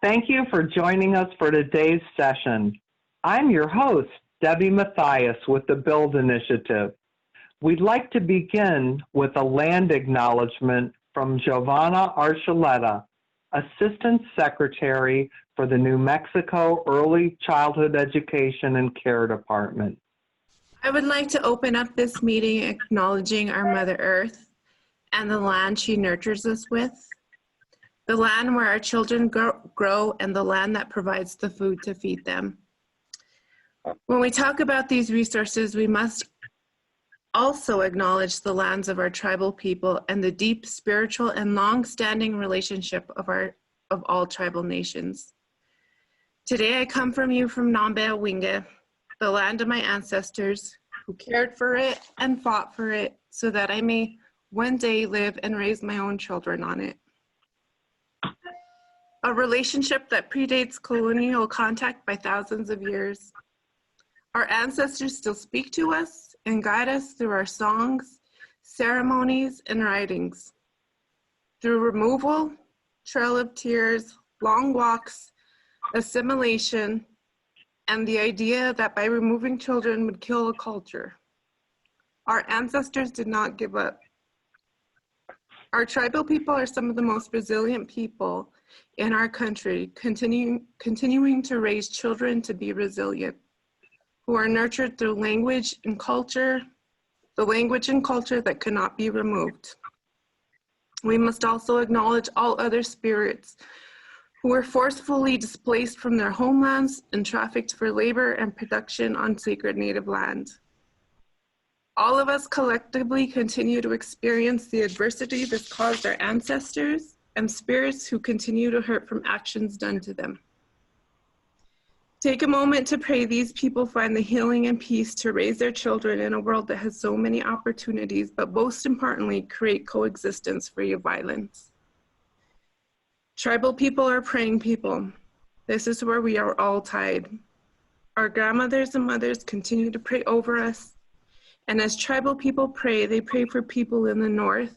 Thank you for joining us for today's session. I'm your host, Debbie Mathias with the Build Initiative. We'd like to begin with a land acknowledgement from Giovanna Archuleta, Assistant Secretary for the New Mexico Early Childhood Education and Care Department. I would like to open up this meeting acknowledging our Mother Earth and the land she nurtures us with, the land where our children grow, and the land that provides the food to feed them. When we talk about these resources, we must also acknowledge the lands of our tribal people and the deep spiritual and long-standing relationship of all tribal nations. Today I come from you from Nambe-Awinga, the land of my ancestors who cared for it and fought for it so that I may one day live and raise my own children on it. A relationship that predates colonial contact by thousands of years. Our ancestors still speak to us and guide us through our songs, ceremonies, and writings. Through removal, trail of tears, long walks, assimilation, and the idea that by removing children would kill a culture. Our ancestors did not give up. Our tribal people are some of the most resilient people in our country, continuing to raise children to be resilient, who are nurtured through language and culture, the language and culture that cannot be removed. We must also acknowledge all other spirits who were forcefully displaced from their homelands and trafficked for labor and production on sacred native land. All of us collectively continue to experience the adversity that caused our ancestors and spirits who continue to hurt from actions done to them. Take a moment to pray these people find the healing and peace to raise their children in a world that has so many opportunities, but most importantly, create coexistence free of violence. Tribal people are praying people. This is where we are all tied. Our grandmothers and mothers continue to pray over us. And as tribal people pray, they pray for people in the north,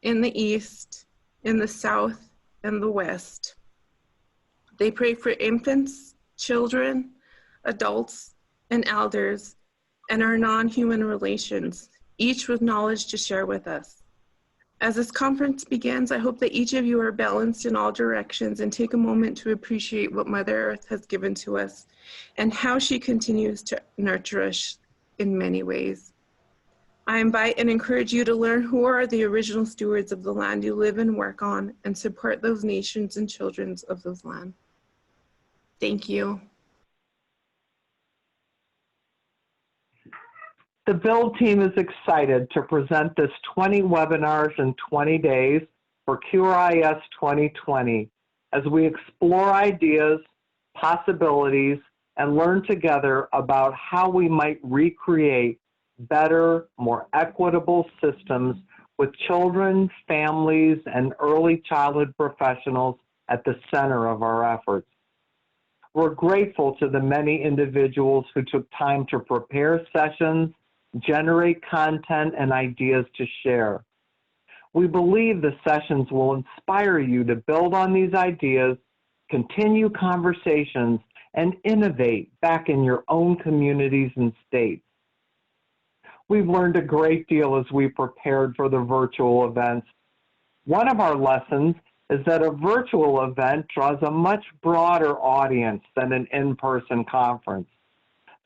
in the east, in the south, and the west. They pray for infants, children, adults, and elders, and our non-human relations, each with knowledge to share with us. As this conference begins, I hope that each of you are balanced in all directions and take a moment to appreciate what Mother Earth has given to us and how she continues to nurture us in many ways. I invite and encourage you to learn who are the original stewards of the land you live and work on and support those nations and children of those lands. Thank you. The Build team is excited to present this 20 webinars in 20 days for QRIS 2020 as we explore ideas, possibilities, and learn together about how we might recreate better, more equitable systems with children, families, and early childhood professionals at the center of our efforts. We're grateful to the many individuals who took time to prepare sessions, generate content, and ideas to share. We believe the sessions will inspire you to build on these ideas, continue conversations, and innovate back in your own communities and states. We've learned a great deal as we prepared for the virtual events. One of our lessons is that a virtual event draws a much broader audience than an in-person conference.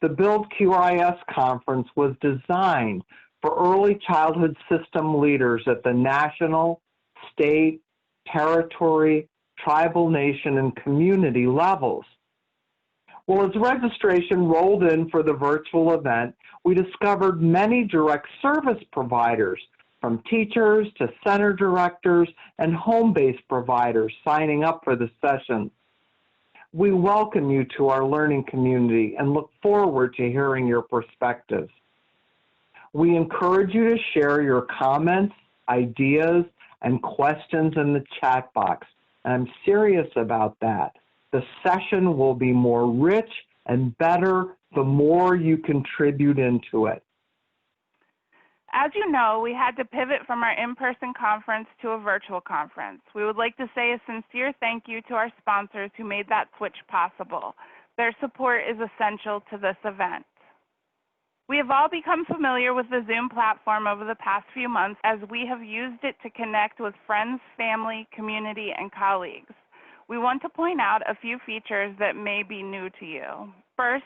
The Build QRIS conference was designed for early childhood system leaders at the national, state, territory, tribal, nation, and community levels. Well, as registration rolled in for the virtual event, we discovered many direct service providers, from teachers to center directors and home-based providers signing up for the sessions. We welcome you to our learning community and look forward to hearing your perspectives. We encourage you to share your comments, ideas, and questions in the chat box. And I'm serious about that. The session will be more rich and better the more you contribute into it. As you know, we had to pivot from our in-person conference to a virtual conference. We would like to say a sincere thank you to our sponsors who made that switch possible. Their support is essential to this event. We have all become familiar with the Zoom platform over the past few months as we have used it to connect with friends, family, community, and colleagues. We want to point out a few features that may be new to you. First,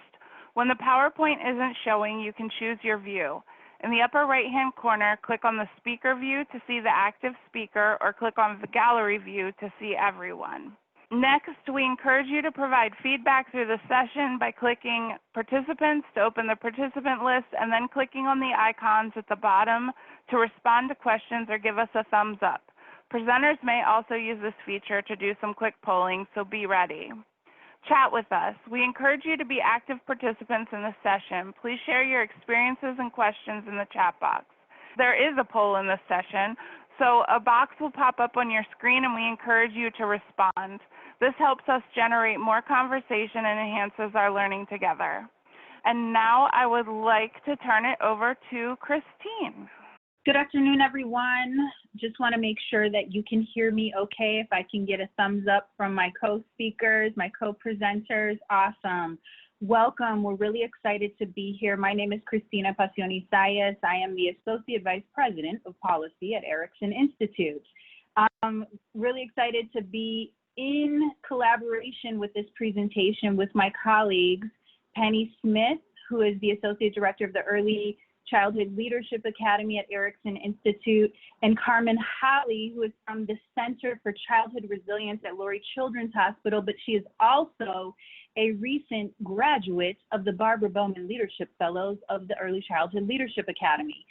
when the PowerPoint isn't showing, you can choose your view. In the upper right-hand corner, click on the speaker view to see the active speaker, or click on the gallery view to see everyone. Next, we encourage you to provide feedback through the session by clicking participants to open the participant list and then clicking on the icons at the bottom to respond to questions or give us a thumbs up. Presenters may also use this feature to do some quick polling, so be ready. Chat with us. We encourage you to be active participants in the session. Please share your experiences and questions in the chat box. There is a poll in this session, so a box will pop up on your screen and we encourage you to respond. This helps us generate more conversation and enhances our learning together. And now I would like to turn it over to Christine. Good afternoon, everyone. Just want to make sure that you can hear me okay. If I can get a thumbs up from my co-speakers, my co-presenters, awesome. Welcome. We're really excited to be here. My name is Cristina Pacione-Zayas. I am the Associate Vice President of Policy at Erikson Institute. I'm really excited to be in collaboration with this presentation with my colleagues, Penny Smith, who is the Associate Director of the Early Childhood Leadership Academy at Erikson Institute, and Carmen Holley, who is from the Center for Childhood Resilience at Lurie Children's Hospital, but she is also a recent graduate of the Barbara Bowman Leadership Fellows of the Early Childhood Leadership Academy.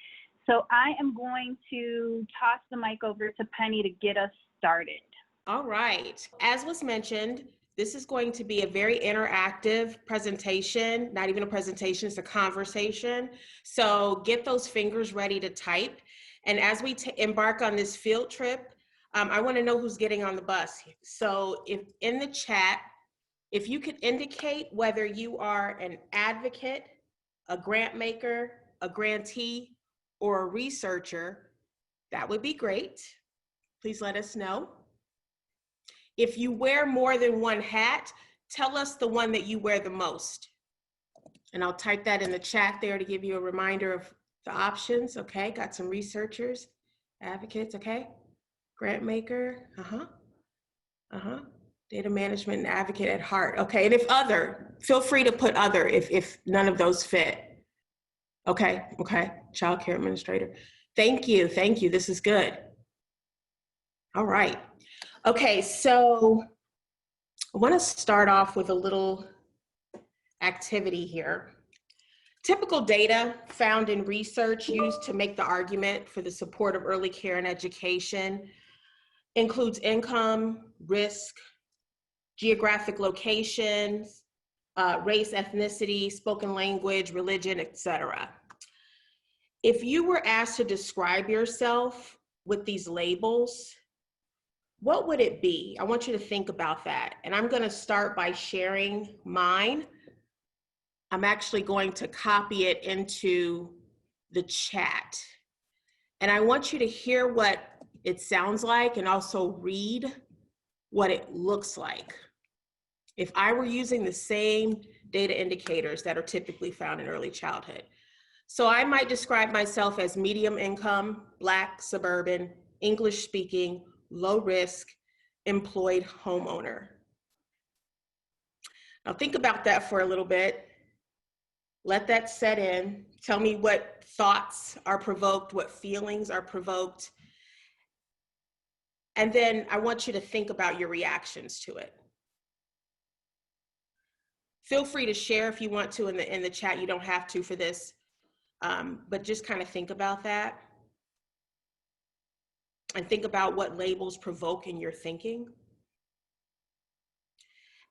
So I am going to toss the mic over to Penny to get us started. All right. As was mentioned, this is going to be a very interactive presentation, not even a presentation, it's a conversation. So get those fingers ready to type. And as we embark on this field trip, I want to know who's getting on the bus. So if in the chat, if you could indicate whether you are an advocate, a grant maker, a grantee, or a researcher, that would be great. Please let us know. If you wear more than one hat, tell us the one that you wear the most. And I'll type that in the chat there to give you a reminder of the options. Okay, got some researchers, advocates, okay. Grant maker, data management and advocate at heart. Okay, and if other, feel free to put other if none of those fit. Okay, child care administrator. Thank you, this is good. All right. Okay, so I want to start off with a little activity here. Typical data found in research used to make the argument for the support of early care and education includes income, risk, geographic locations, race, ethnicity, spoken language, religion, etc. If you were asked to describe yourself with these labels, what would it be? I want you to think about that. And I'm going to start by sharing mine. I'm actually going to copy it into the chat. And I want you to hear what it sounds like and also read what it looks like. If I were using the same data indicators that are typically found in early childhood. So I might describe myself as medium income, Black, suburban, English speaking, low risk, employed homeowner. Now think about that for a little bit. Let that set in. Tell me what thoughts are provoked, what feelings are provoked. And then I want you to think about your reactions to it. Feel free to share if you want to in the chat. You don't have to for this, but just kind of think about that. And think about what labels provoke in your thinking.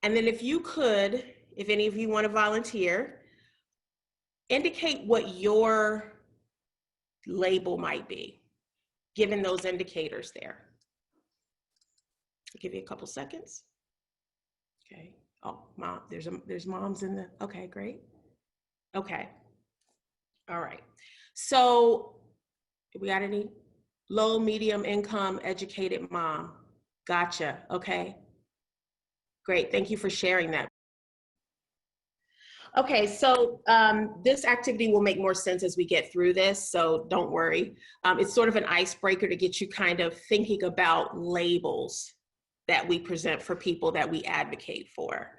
And then if you could, if any of you want to volunteer, indicate what your label might be, given those indicators there. I'll give you a couple seconds. Okay. Oh, mom, there's moms in the, okay, great. Okay. All right. So We got any? Low, medium income, educated mom. Gotcha. Okay. Great. Thank you for sharing that. Okay, so this activity will make more sense as we get through this, so don't worry. It's sort of an icebreaker to get you kind of thinking about labels that we present for people that we advocate for,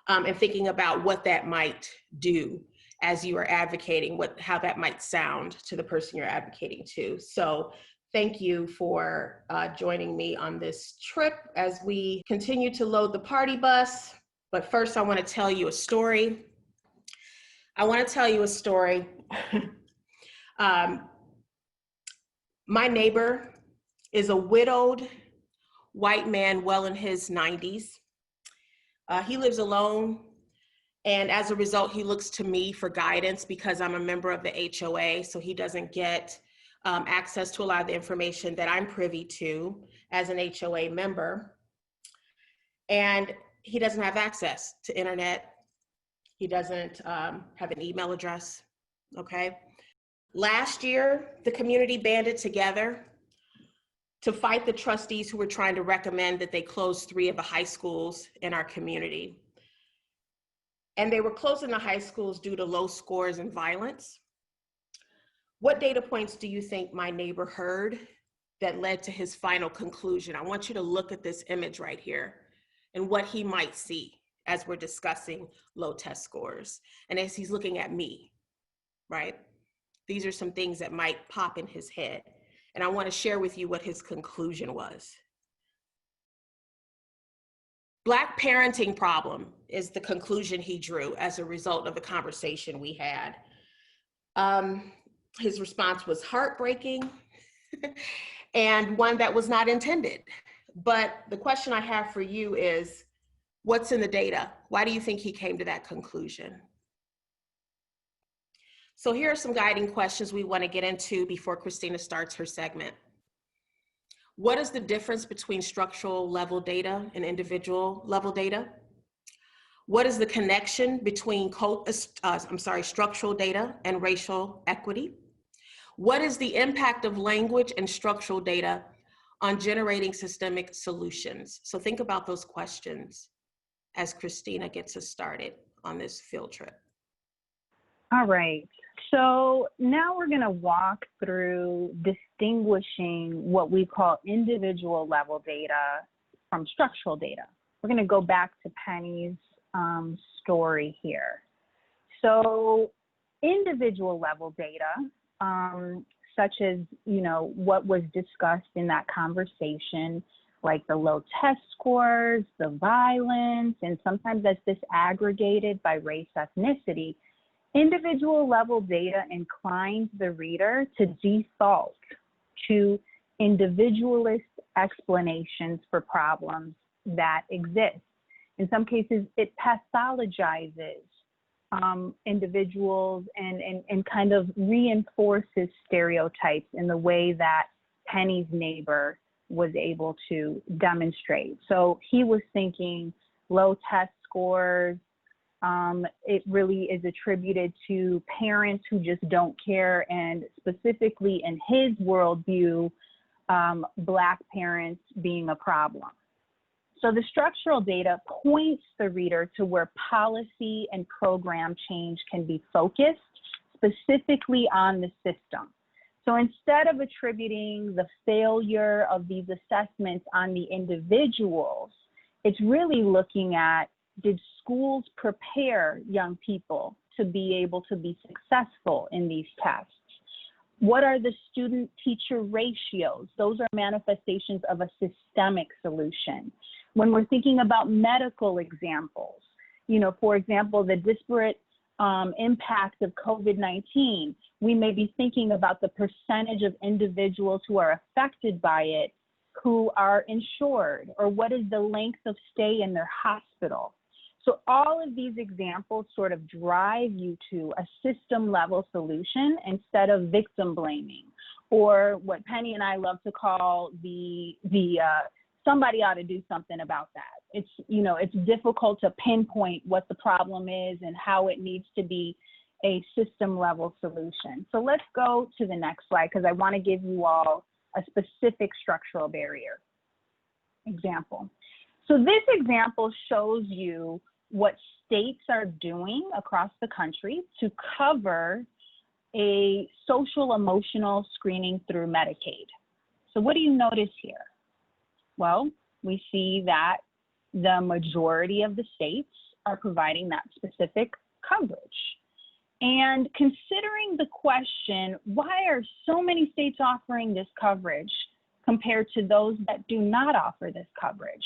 and thinking about what that might do as you are advocating, how that might sound to the person you're advocating to. So thank you for joining me on this trip as we continue to load the party bus. But first, I want to tell you a story. My neighbor is a widowed white man, well in his 90s. He lives alone, and as a result, he looks to me for guidance because I'm a member of the HOA, so he doesn't get access to a lot of the information that I'm privy to as an HOA member. And he doesn't have access to internet. He doesn't have an email address, okay? Last year, the community banded together to fight the trustees who were trying to recommend that they close 3 of the high schools in our community. And they were closing the high schools due to low scores and violence. What data points do you think my neighbor heard that led to his final conclusion? I want you to look at this image right here and what he might see as we're discussing low test scores. And as he's looking at me, right? These are some things that might pop in his head. And I want to share with you what his conclusion was. Black parenting problem is the conclusion he drew as a result of the conversation we had. His response was heartbreaking and one that was not intended. But the question I have for you is, what's in the data? Why do you think he came to that conclusion? So here are some guiding questions we want to get into before Cristina starts her segment. What is the difference between structural level data and individual level data? What is the connection between structural data and racial equity? What is the impact of language and structural data on generating systemic solutions? So think about those questions as Cristina gets us started on this field trip. All right. So now we're going to walk through distinguishing what we call individual level data from structural data. We're going to go back to Penny's story here. So individual level data, such as, what was discussed in that conversation, like the low test scores, the violence, and sometimes that's disaggregated by race, ethnicity. Individual level data inclines the reader to default to individualist explanations for problems that exist. In some cases, it pathologizes individuals and kind of reinforces stereotypes in the way that Penny's neighbor was able to demonstrate. So he was thinking low test scores, it really is attributed to parents who just don't care, and specifically in his worldview, Black parents being a problem. So the structural data points the reader to where policy and program change can be focused specifically on the system. So instead of attributing the failure of these assessments on the individuals, it's really looking at, did schools prepare young people to be able to be successful in these tests? What are the student-teacher ratios? Those are manifestations of a systemic solution. When we're thinking about medical examples, for example, the disparate impacts of COVID-19, we may be thinking about the percentage of individuals who are affected by it who are insured, or what is the length of stay in their hospital. So all of these examples sort of drive you to a system level solution instead of victim blaming, or what Penny and I love to call the somebody ought to do something about that. It's difficult to pinpoint what the problem is and how it needs to be a system level solution. So let's go to the next slide because I want to give you all a specific structural barrier example. So this example shows you what states are doing across the country to cover a social emotional screening through Medicaid. So what do you notice here? Well, we see that the majority of the states are providing that specific coverage. And considering the question, why are so many states offering this coverage compared to those that do not offer this coverage?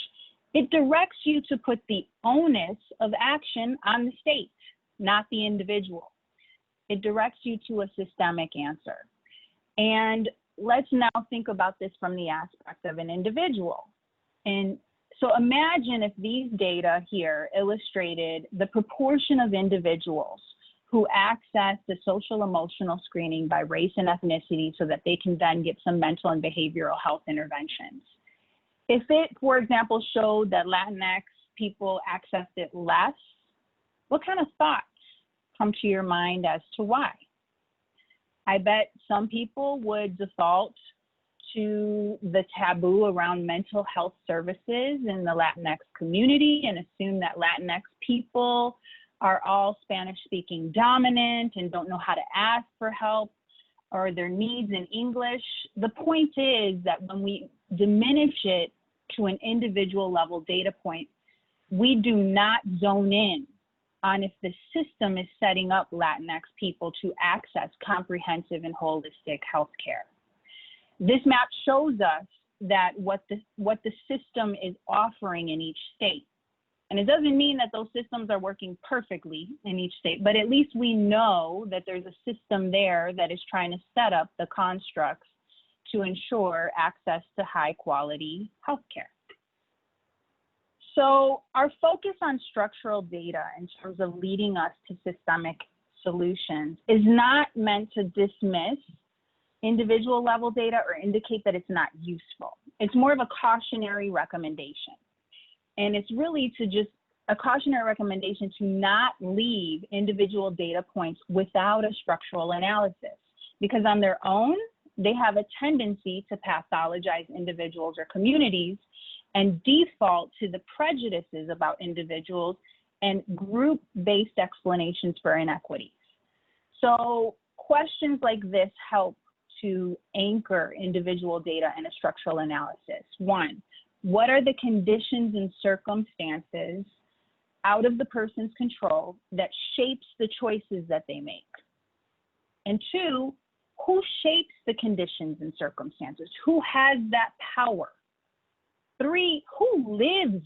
It directs you to put the onus of action on the state, not the individual. It directs you to a systemic answer. And let's now think about this from the aspect of an individual. And so imagine if these data here illustrated the proportion of individuals who access the social emotional screening by race and ethnicity so that they can then get some mental and behavioral health interventions. If it, for example, showed that Latinx people accessed it less, what kind of thoughts come to your mind as to why? I bet some people would default to the taboo around mental health services in the Latinx community and assume that Latinx people are all Spanish-speaking dominant and don't know how to ask for help or their needs in English. The point is that when we diminish it to an individual level data point, we do not zone in on if the system is setting up Latinx people to access comprehensive and holistic healthcare. This map shows us that what the system is offering in each state. And it doesn't mean that those systems are working perfectly in each state, but at least we know that there's a system there that is trying to set up the constructs to ensure access to high quality healthcare. So our focus on structural data in terms of leading us to systemic solutions is not meant to dismiss individual level data or indicate that it's not useful. It's more of a cautionary recommendation. And it's really to just a cautionary recommendation to not leave individual data points without a structural analysis, because on their own, they have a tendency to pathologize individuals or communities and default to the prejudices about individuals and group-based explanations for inequities. So questions like this help to anchor individual data in a structural analysis. One, what are the conditions and circumstances out of the person's control that shapes the choices that they make? And two, who shapes the conditions and circumstances? Who has that power? Three, who lives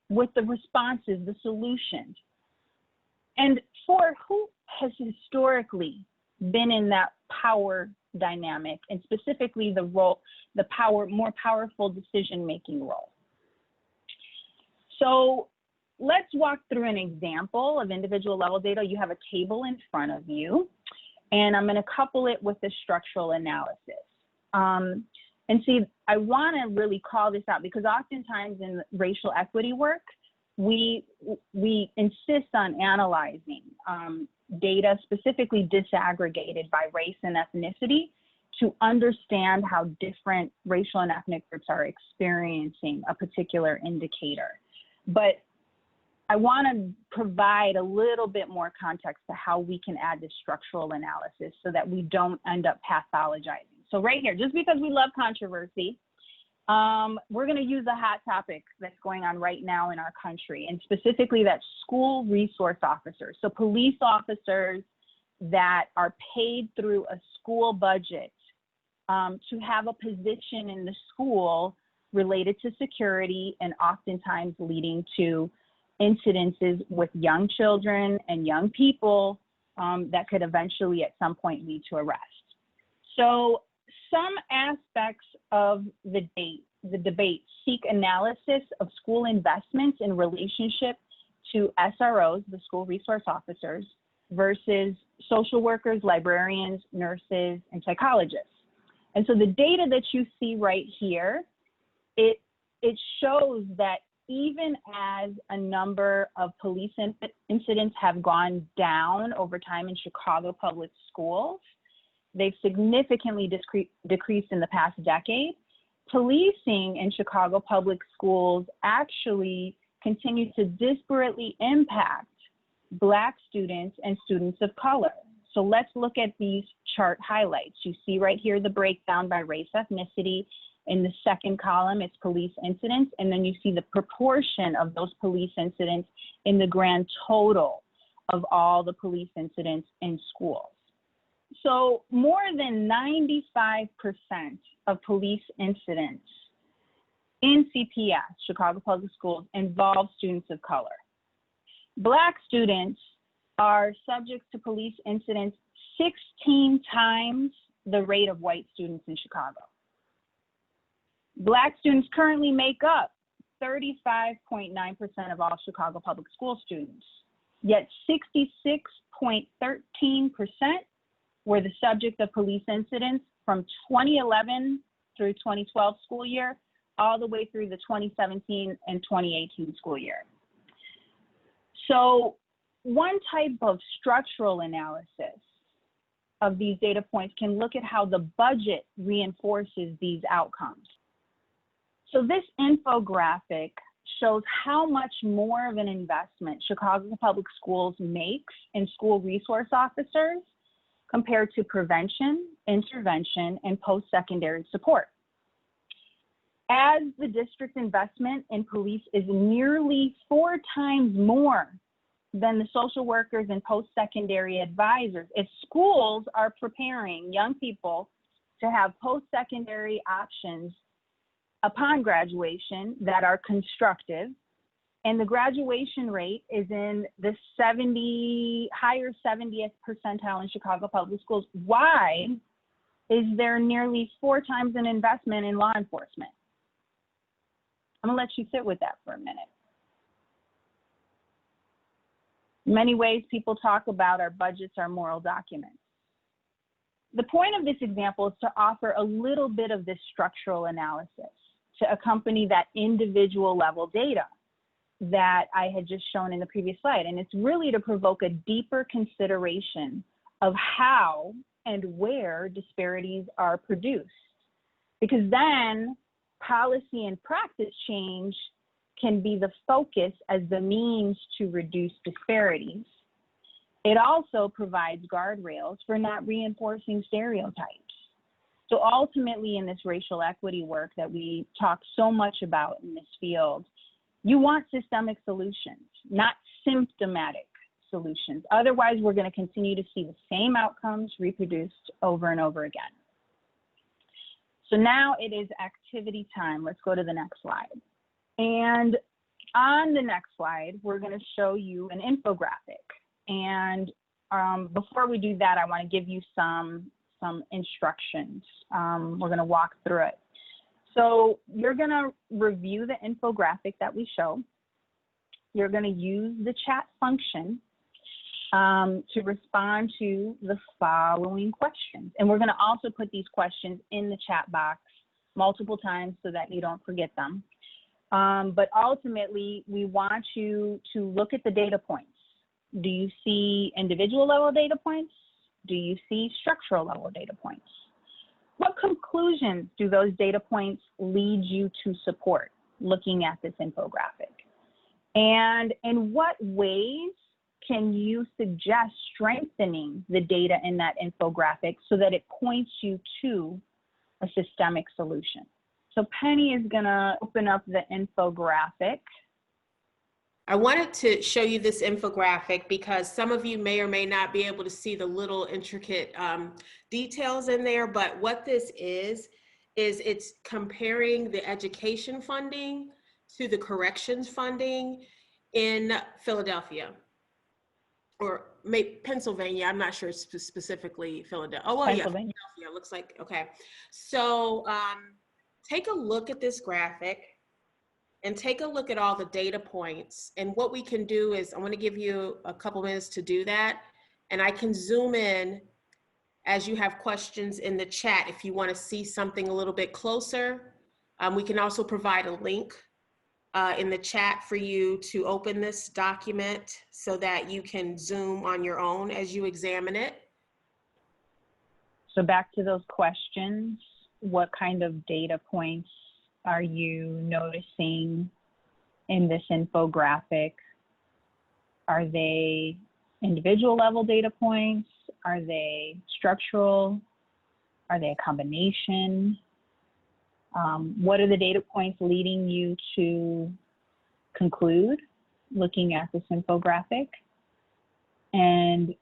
with the responses, the solutions? And four, who has historically been in that power dynamic, and specifically the role, the more powerful decision-making role? So let's walk through an example of individual level data. You have a table in front of you, and I'm going to couple it with the structural analysis. And see, I want to really call this out because oftentimes in racial equity work, we insist on analyzing data specifically disaggregated by race and ethnicity to understand how different racial and ethnic groups are experiencing a particular indicator. But I want to provide a little bit more context to how we can add this structural analysis so that we don't end up pathologizing. So right here, just because we love controversy, we're going to use a hot topic that's going on right now in our country, and specifically that school resource officers. So police officers that are paid through a school budget to have a position in the school related to security and oftentimes leading to incidences with young children and young people that could eventually at some point lead to arrest. So some aspects of the debate seek analysis of school investments in relationship to SROs, the school resource officers, versus social workers, librarians, nurses, and psychologists. And so the data that you see right here, it shows that even as a number of police incidents have gone down over time in Chicago public schools, they've significantly decreased in the past decade. Policing in Chicago public schools actually continue to disparately impact Black students and students of color. So let's look at these chart highlights. You see right here the breakdown by race, ethnicity. In the second column, it's police incidents, and then you see the proportion of those police incidents in the grand total of all the police incidents in schools. So more than 95% of police incidents in CPS, Chicago Public Schools, involve students of color. Black students are subject to police incidents 16 times the rate of white students in Chicago. Black students currently make up 35.9% of all Chicago Public School students, yet 66.13% were the subject of police incidents from 2011 through 2012 school year, all the way through the 2017 and 2018 school year. So one type of structural analysis of these data points can look at how the budget reinforces these outcomes. So this infographic shows how much more of an investment Chicago Public Schools makes in school resource officers compared to prevention, intervention, and post-secondary support. As the district's investment in police is nearly 4 times more than the social workers and post-secondary advisors, if schools are preparing young people to have post-secondary options upon graduation that are constructive, and the graduation rate is in the higher 70th percentile in Chicago Public Schools, why is there nearly 4 times an investment in law enforcement? I'm gonna let you sit with that for a minute. In many ways, people talk about our budgets, our moral documents. The point of this example is to offer a little bit of this structural analysis to accompany that individual level data that I had just shown in the previous slide. And it's really to provoke a deeper consideration of how and where disparities are produced. Because then policy and practice change can be the focus as the means to reduce disparities. It also provides guardrails for not reinforcing stereotypes. So ultimately in this racial equity work that we talk so much about in this field, you want systemic solutions, not symptomatic solutions. Otherwise, we're going to continue to see the same outcomes reproduced over and over again. So now it is activity time. Let's go to the next slide. And on the next slide, we're going to show you an infographic. And before we do that, I want to give you some instructions. We're going to walk through it. So you're going to review the infographic that we show. You're going to use the chat function to respond to the following questions. And we're going to also put these questions in the chat box multiple times so that you don't forget them. But ultimately, we want you to look at the data points. Do you see individual level data points? Do you see structural level data points? What conclusions do those data points lead you to support looking at this infographic? And in what ways can you suggest strengthening the data in that infographic so that it points you to a systemic solution? So Penny is gonna open up the infographic. I wanted to show you this infographic because some of you may or may not be able to see the little intricate details in there, but what this is it's comparing the education funding to the corrections funding in Philadelphia, or maybe Pennsylvania. I'm not sure specifically Philadelphia. Oh, well, yeah, Philadelphia looks like, okay. So take a look at this graphic and take a look at all the data points. And what we can do is, I'm gonna give you a couple minutes to do that. And I can zoom in as you have questions in the chat. If you wanna see something a little bit closer, we can also provide a link in the chat for you to open this document so that you can zoom on your own as you examine it. So back to those questions, what kind of data points are you noticing in this infographic? Are they individual level data points? Are they structural? Are they a combination? What are the data points leading you to conclude looking at this infographic? And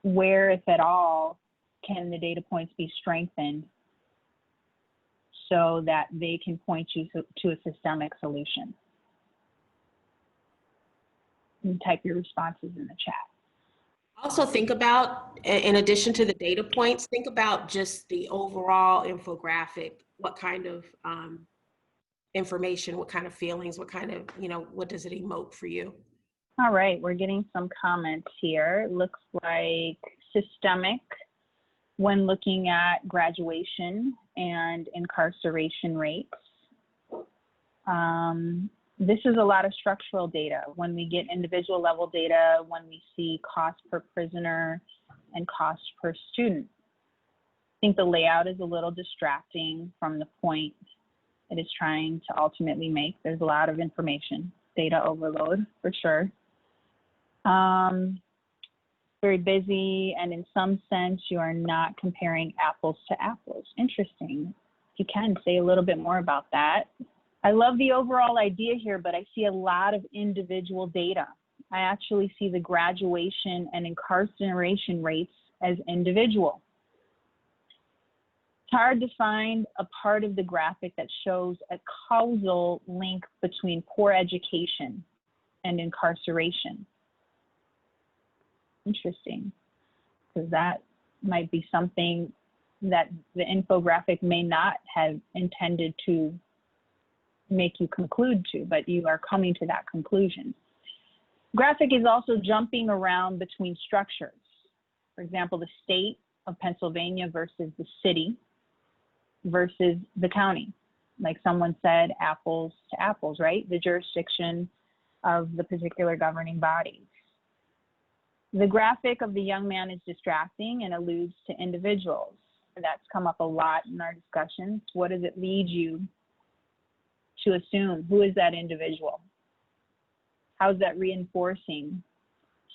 where, if at all, can the data points be strengthened so that they can point you to a systemic solution? And type your responses in the chat. Also think about, in addition to the data points, think about just the overall infographic. What kind of information, what kind of feelings, what kind of, what does it emote for you? All right, we're getting some comments here. It looks like systemic when looking at graduation and incarceration rates. This is a lot of structural data. When we get individual level data, when we see cost per prisoner and cost per student. I think the layout is a little distracting from the point it is trying to ultimately make. There's a lot of information, data overload for sure. Very busy, and in some sense, you are not comparing apples to apples. Interesting. If you can say a little bit more about that. I love the overall idea here, but I see a lot of individual data. I actually see the graduation and incarceration rates as individual. It's hard to find a part of the graphic that shows a causal link between poor education and incarceration. Interesting, because that might be something that the infographic may not have intended to make you conclude to, but you are coming to that conclusion. Graphic is also jumping around between structures. For example, the state of Pennsylvania versus the city versus the county. Like someone said, apples to apples, right? The jurisdiction of the particular governing bodies. The graphic of the young man is distracting and alludes to individuals. That's come up a lot in our discussions. What does it lead you to assume? Who is that individual? How is that reinforcing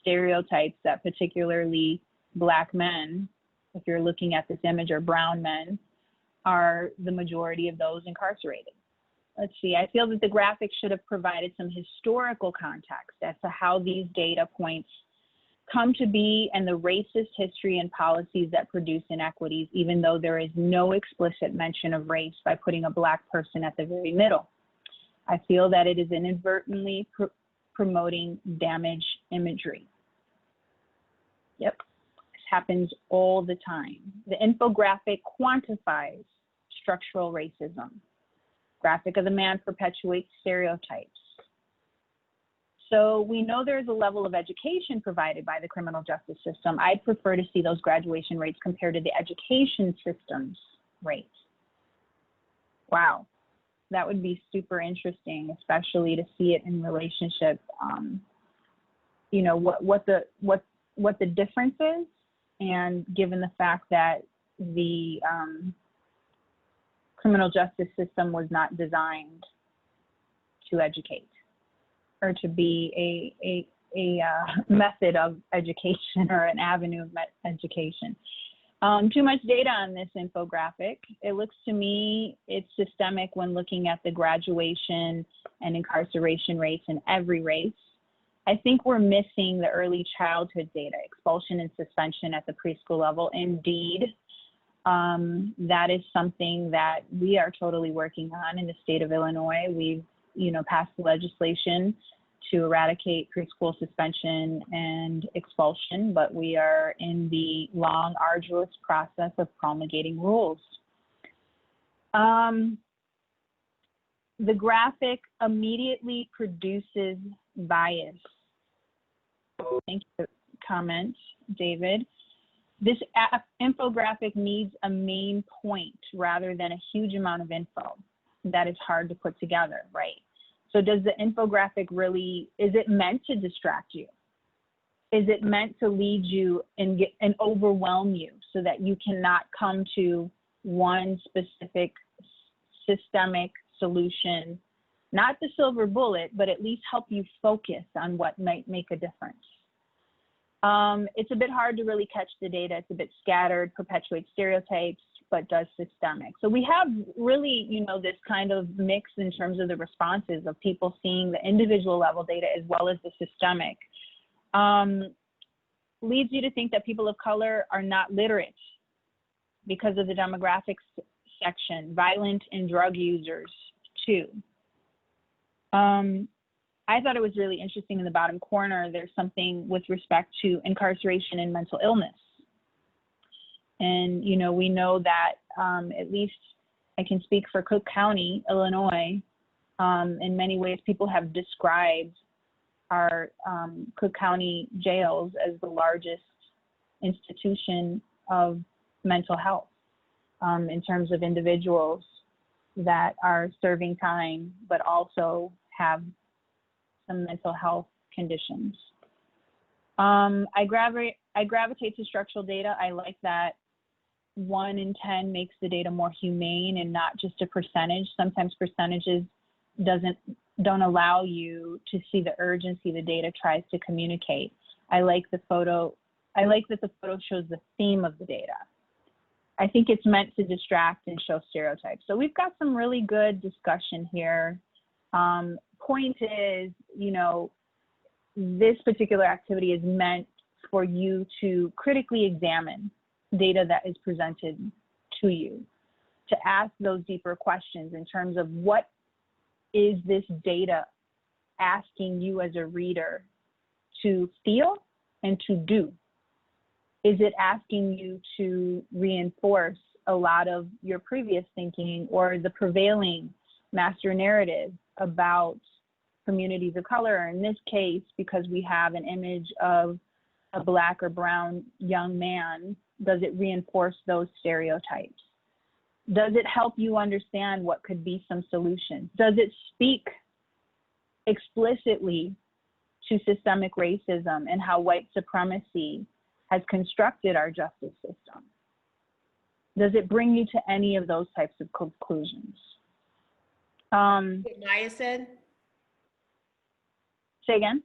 stereotypes that particularly Black men, if you're looking at this image, or brown men, are the majority of those incarcerated? Let's see, I feel that the graphic should have provided some historical context as to how these data points come to be and the racist history and policies that produce inequities, even though there is no explicit mention of race by putting a Black person at the very middle. I feel that it is inadvertently promoting damage imagery. Yep, this happens all the time. The infographic quantifies structural racism. Graphic of the man perpetuates stereotypes. So we know there's a level of education provided by the criminal justice system. I'd prefer to see those graduation rates compared to the education system's rates. Wow, that would be super interesting, especially to see it in relationship. You know, what the difference is, and given the fact that the criminal justice system was not designed to educate, or to be a method of education or an avenue of education. Too much data on this infographic. It looks to me it's systemic when looking at the graduation and incarceration rates in every race. I think we're missing the early childhood data, expulsion and suspension at the preschool level. Indeed, that is something that we are totally working on in the state of Illinois. We've passed the legislation to eradicate preschool suspension and expulsion, but we are in the long, arduous process of promulgating rules. The graphic immediately produces bias. Thank you for the comment, David. This infographic needs a main point rather than a huge amount of info that is hard to put together, right? So does the infographic really, is it meant to distract you? Is it meant to lead you and overwhelm you so that you cannot come to one specific systemic solution, not the silver bullet, but at least help you focus on what might make a difference? It's a bit hard to really catch the data. It's a bit scattered, perpetuates stereotypes, but does systemic. So we have really, you know, this kind of mix in terms of the responses of people seeing the individual level data as well as the systemic. Leads you to think that people of color are not literate because of the demographics section, violent and drug users too. I thought it was really interesting in the bottom corner, there's something with respect to incarceration and mental illness. And, you know, we know that at least I can speak for Cook County, Illinois. In many ways, people have described our Cook County jails as the largest institution of mental health in terms of individuals that are serving time, but also have some mental health conditions. I gravitate to structural data. I like that 1 in 10 makes the data more humane and not just a percentage. Sometimes percentages don't allow you to see the urgency the data tries to communicate. I like the photo. I like that the photo shows the theme of the data. I think it's meant to distract and show stereotypes. So we've got some really good discussion here. Point is, you know, this particular activity is meant for you to critically examine data that is presented to you, to ask those deeper questions in terms of what is this data asking you as a reader to feel and to do? Is it asking you to reinforce a lot of your previous thinking or the prevailing master narrative about communities of color? Or in this case, because we have an image of a Black or brown young man, does it reinforce those stereotypes? Does it help you understand what could be some solutions? Does it speak explicitly to systemic racism and how white supremacy has constructed our justice system? Does it bring you to any of those types of conclusions? What Maya said? Say again?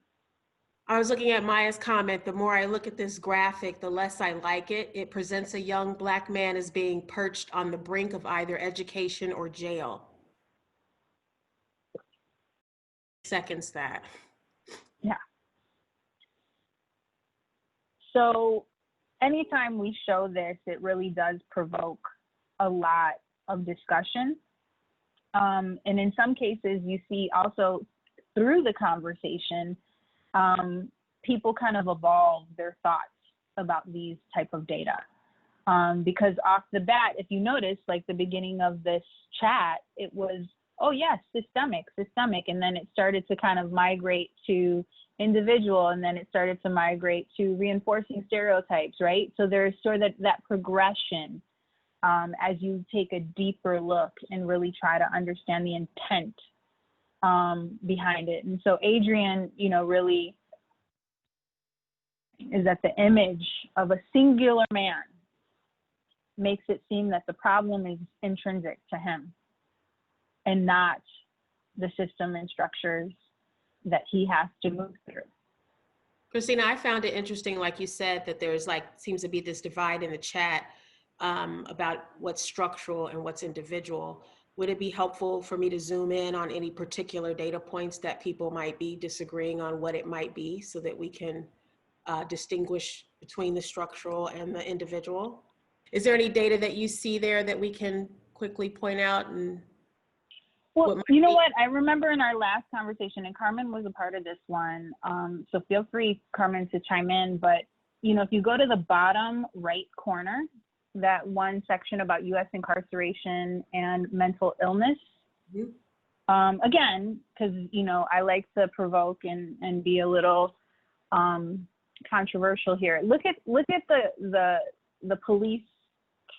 I was looking at Maya's comment. The more I look at this graphic, the less I like it. It presents a young Black man as being perched on the brink of either education or jail. Seconds that. Yeah. So anytime we show this, it really does provoke a lot of discussion. And in some cases, you see also through the conversation, people kind of evolve their thoughts about these type of data. Because off the bat, if you notice, like the beginning of this chat, it was, oh yes, systemic. And then it started to kind of migrate to individual, and then it started to migrate to reinforcing stereotypes, right? So there's sort of that progression as you take a deeper look and really try to understand the intent behind it. And so Adrian, you know, really is that the image of a singular man makes it seem that the problem is intrinsic to him and not the system and structures that he has to move through. Cristina, I found it interesting, like you said, that there's seems to be this divide in the chat about what's structural and what's individual. Would it be helpful for me to zoom in on any particular data points that people might be disagreeing on what it might be so that we can distinguish between the structural and the individual? Is there any data that you see there that we can quickly point out? And well, you know what? I remember in our last conversation, and Carmen was a part of this one, so feel free, Carmen, to chime in. But, you know, if you go to the bottom right corner, that one section about U.S. incarceration and mental illness, again, because, you know, I like to provoke and be a little controversial here. Look at the police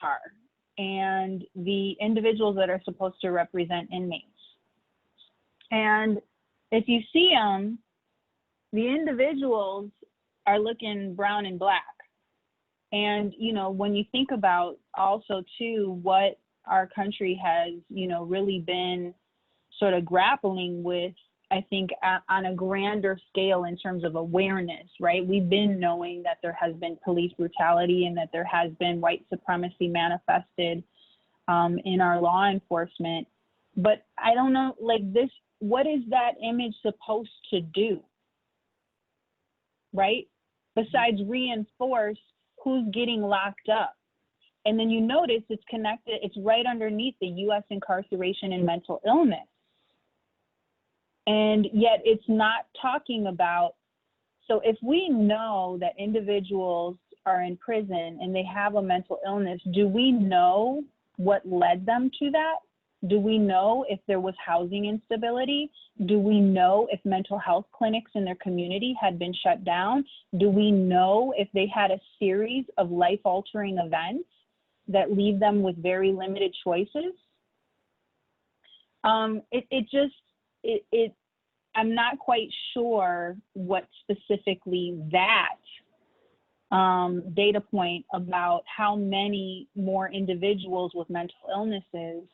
car and the individuals that are supposed to represent inmates. And if you see them, the individuals are looking brown and black. And, you know, when you think about also too, what our country has, you know, really been sort of grappling with, I think on a grander scale in terms of awareness, right? We've been knowing that there has been police brutality and that there has been white supremacy manifested in our law enforcement. But I don't know, like this, what is that image supposed to do, right? Besides reinforce who's getting locked up. And then you notice it's connected, it's right underneath the U.S. incarceration and mental illness. And yet it's not talking about, so if we know that individuals are in prison and they have a mental illness, do we know what led them to that? Do we know if there was housing instability? Do we know if mental health clinics in their community had been shut down? Do we know if they had a series of life-altering events that leave them with very limited choices? I'm not quite sure what specifically that data point about how many more individuals with mental illnesses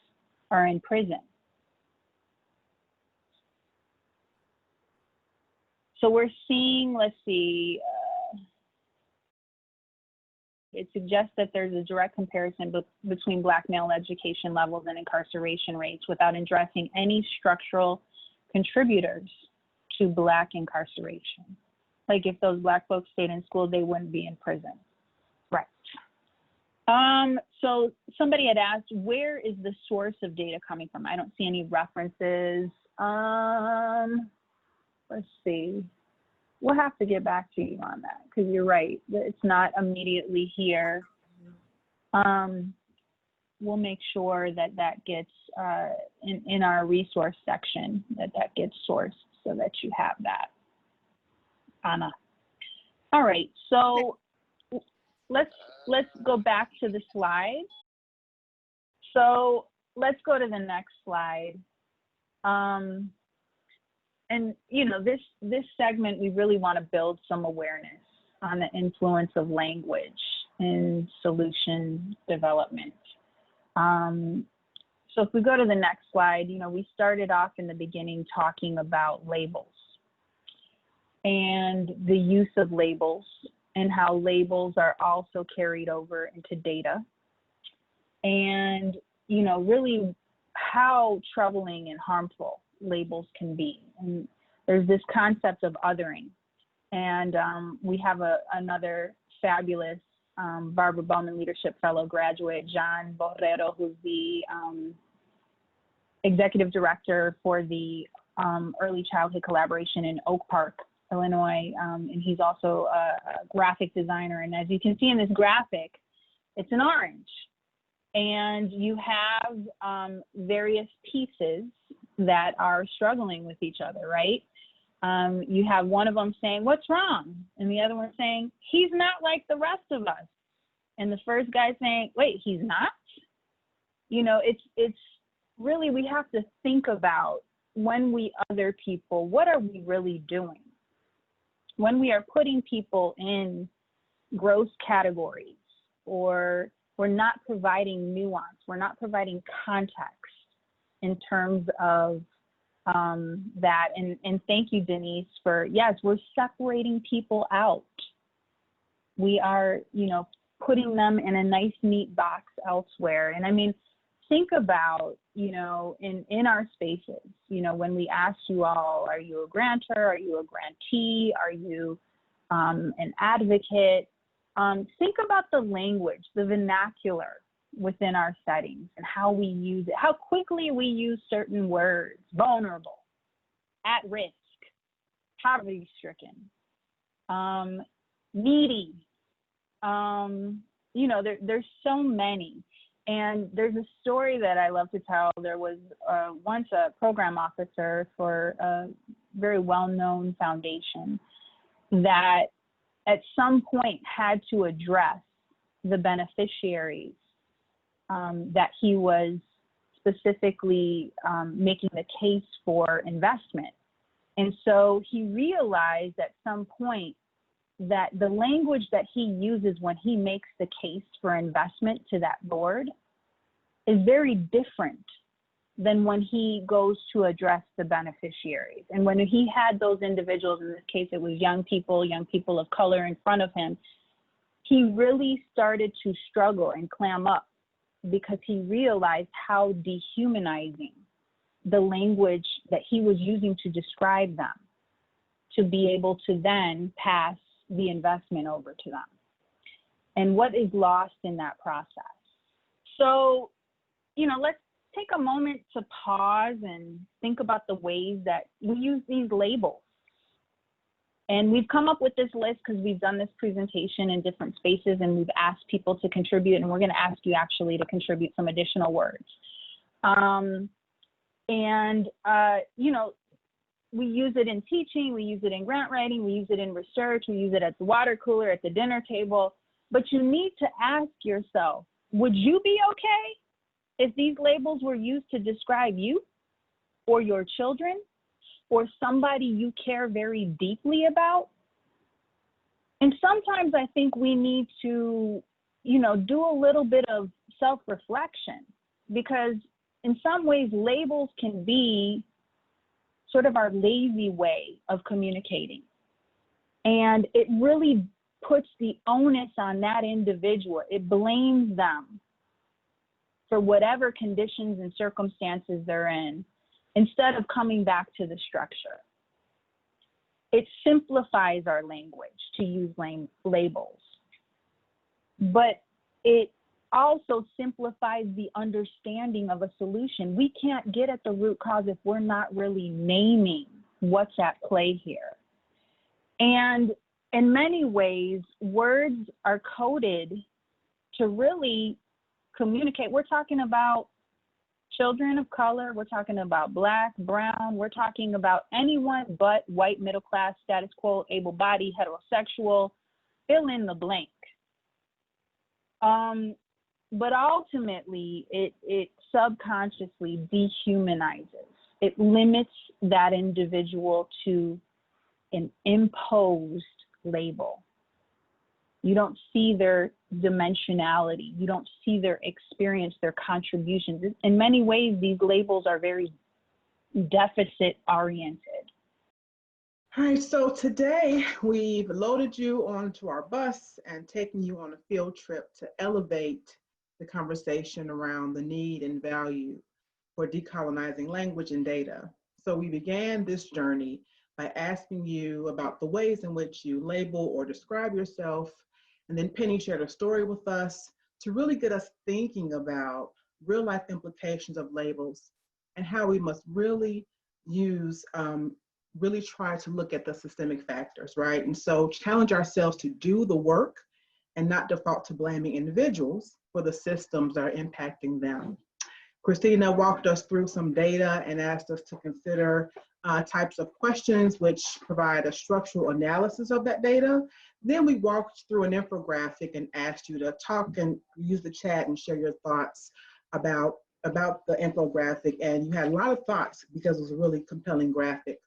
are in prison. So we're seeing, let's see, it suggests that there's a direct comparison between Black male education levels and incarceration rates without addressing any structural contributors to Black incarceration. Like if those Black folks stayed in school, they wouldn't be in prison. Right. So somebody had asked, where is the source of data coming from? I don't see any references. Let's see. We'll have to get back to you on that because you're right. It's not immediately here. We'll make sure that that gets in our resource section, that gets sourced so that you have that, Anna. All right, so let's go back to the slide. So let's go to the next slide. And you know, this segment, we really want to build some awareness on the influence of language in solution development. So if we go to the next slide, you know, we started off in the beginning talking about labels and the use of labels and how labels are also carried over into data. And, you know, really how troubling and harmful labels can be. And there's this concept of othering. And we have another fabulous Barbara Bowman Leadership Fellow graduate, John Borrero, who's the Executive Director for the Early Childhood Collaboration in Oak Park, Illinois. And he's also a graphic designer. And as you can see in this graphic, it's an orange. And you have various pieces that are struggling with each other, right? You have one of them saying, "What's wrong?" And the other one saying, "He's not like the rest of us." And the first guy saying, "Wait, he's not?" You know, it's really, we have to think about when we other people, what are we really doing? When we are putting people in gross categories, or we're not providing nuance, we're not providing context in terms of that. And thank you, Denise, for, yes, we're separating people out. We are, you know, putting them in a nice, neat box elsewhere. And I mean, think about, you know, in our spaces, you know, when we ask you all, are you a grantor? Are you a grantee? Are you an advocate? Think about the language, the vernacular within our settings and how we use it, how quickly we use certain words: vulnerable, at risk, poverty-stricken, needy. You know, there's so many. And there's a story that I love to tell. There was once a program officer for a very well-known foundation that at some point had to address the beneficiaries that he was specifically making the case for investment. And so he realized at some point that the language that he uses when he makes the case for investment to that board is very different than when he goes to address the beneficiaries. And when he had those individuals, in this case, it was young people of color in front of him, he really started to struggle and clam up because he realized how dehumanizing the language that he was using to describe them to be able to then pass the investment over to them, and what is lost in that process. So, you know, let's take a moment to pause and think about the ways that we use these labels. And we've come up with this list because we've done this presentation in different spaces and we've asked people to contribute, and we're going to ask you actually to contribute some additional words. You know, we use it in teaching, we use it in grant writing, we use it in research, we use it at the water cooler, at the dinner table. But you need to ask yourself, would you be okay if these labels were used to describe you or your children or somebody you care very deeply about? And sometimes I think we need to, you know, do a little bit of self-reflection, because in some ways labels can be sort of our lazy way of communicating. And it really puts the onus on that individual. It blames them for whatever conditions and circumstances they're in, instead of coming back to the structure. It simplifies our language to use labels, but it also simplifies the understanding of a solution. We can't get at the root cause if we're not really naming what's at play here. And in many ways, words are coded to really communicate. We're talking about children of color, we're talking about Black, brown, we're talking about anyone but white, middle class, status quo, able-bodied, heterosexual, fill in the blank. But ultimately, it subconsciously dehumanizes. It limits that individual to an imposed label. You don't see their dimensionality. You don't see their experience, their contributions. In many ways, these labels are very deficit-oriented. All right, so today we've loaded you onto our bus and taken you on a field trip to elevate the conversation around the need and value for decolonizing language and data. So we began this journey by asking you about the ways in which you label or describe yourself, and then Penny shared a story with us to really get us thinking about real life implications of labels and how we must really use, really try to look at the systemic factors, right? And so challenge ourselves to do the work and not default to blaming individuals for the systems that are impacting them. Cristina walked us through some data and asked us to consider types of questions which provide a structural analysis of that data. Then we walked through an infographic and asked you to talk and use the chat and share your thoughts about the infographic. And you had a lot of thoughts because it was a really compelling graphic.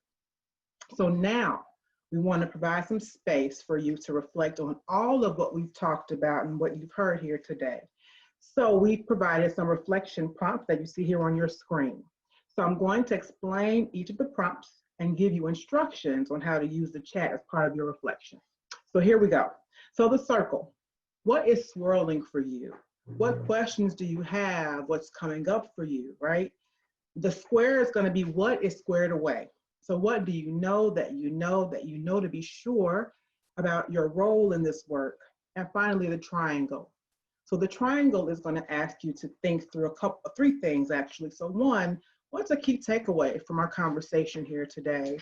So now we want to provide some space for you to reflect on all of what we've talked about and what you've heard here today. So we've provided some reflection prompts that you see here on your screen. So I'm going to explain each of the prompts and give you instructions on how to use the chat as part of your reflection. So here we go. So the circle, what is swirling for you? What questions do you have? What's coming up for you, right? The square is going to be what is squared away. So what do you know that you know that you know to be sure about your role in this work? And finally, the triangle. So the triangle is going to ask you to think through three things actually. So one, what's a key takeaway from our conversation here today?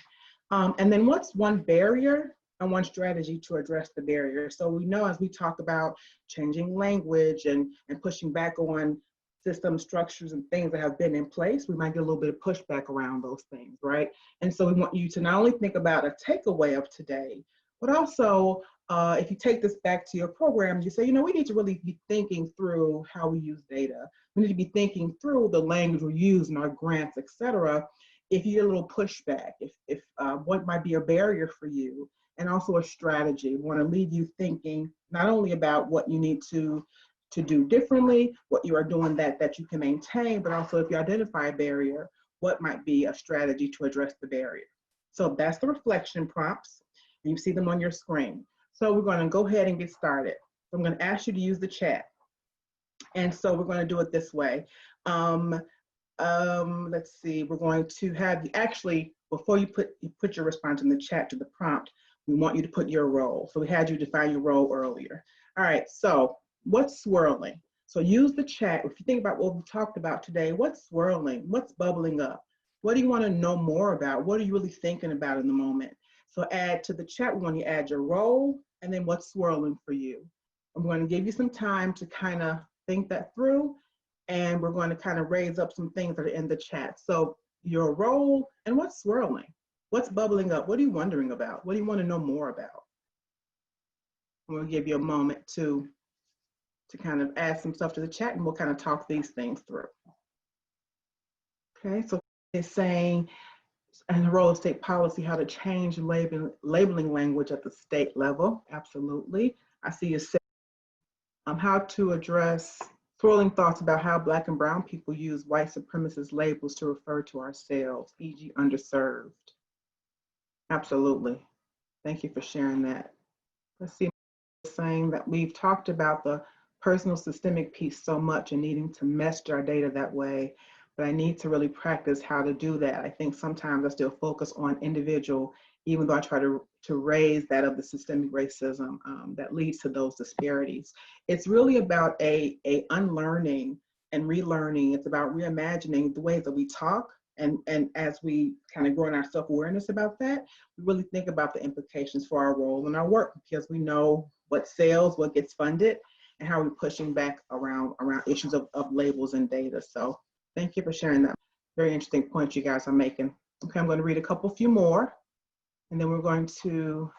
And then what's one barrier and one strategy to address the barrier? So we know as we talk about changing language and pushing back on system structures and things that have been in place, we might get a little bit of pushback around those things, right? And so we want you to not only think about a takeaway of today, but also if you take this back to your program, you say, you know, we need to really be thinking through how we use data. We need to be thinking through the language we use in our grants, et cetera. if you get a little pushback, if what might be a barrier for you, and also a strategy. We want to leave you thinking not only about what you need to do differently, what you are doing that you can maintain, but also if you identify a barrier, what might be a strategy to address the barrier. So that's the reflection prompts, and you see them on your screen. So we're going to go ahead and get started. I'm going to ask you to use the chat. And so we're going to do it this way. Let's see, we're going to have you actually, before you put your response in the chat to the prompt, we want you to put your role. So we had you define your role earlier. All right, so what's swirling? So use the chat. If you think about what we talked about today, what's swirling? What's bubbling up? What do you want to know more about? What are you really thinking about in the moment? So add to the chat, we want you to add your role and then what's swirling for you. I'm going to give you some time to kind of think that through, and we're going to kind of raise up some things that are in the chat. So your role and what's swirling? What's bubbling up? What are you wondering about? What do you want to know more about? I'm going to give you a moment to kind of add some stuff to the chat, and we'll kind of talk these things through. Okay, so it's saying, and the role of state policy, how to change labeling language at the state level. Absolutely. I see you say how to address swirling thoughts about how Black and brown people use white supremacist labels to refer to ourselves, e.g. underserved. Absolutely. Thank you for sharing that. Let's see, saying that we've talked about the personal systemic piece so much and needing to master our data that way, but I need to really practice how to do that. I think sometimes I still focus on individual, even though I try to raise that of the systemic racism that leads to those disparities. It's really about a unlearning and relearning. It's about reimagining the ways that we talk. And as we kind of grow in our self-awareness about that, we really think about the implications for our role and our work, because we know what sells, what gets funded, and how we're pushing back around issues of labels and data. So thank you for sharing that. Very interesting point you guys are making. Okay, I'm going to read a few more, and then we're going to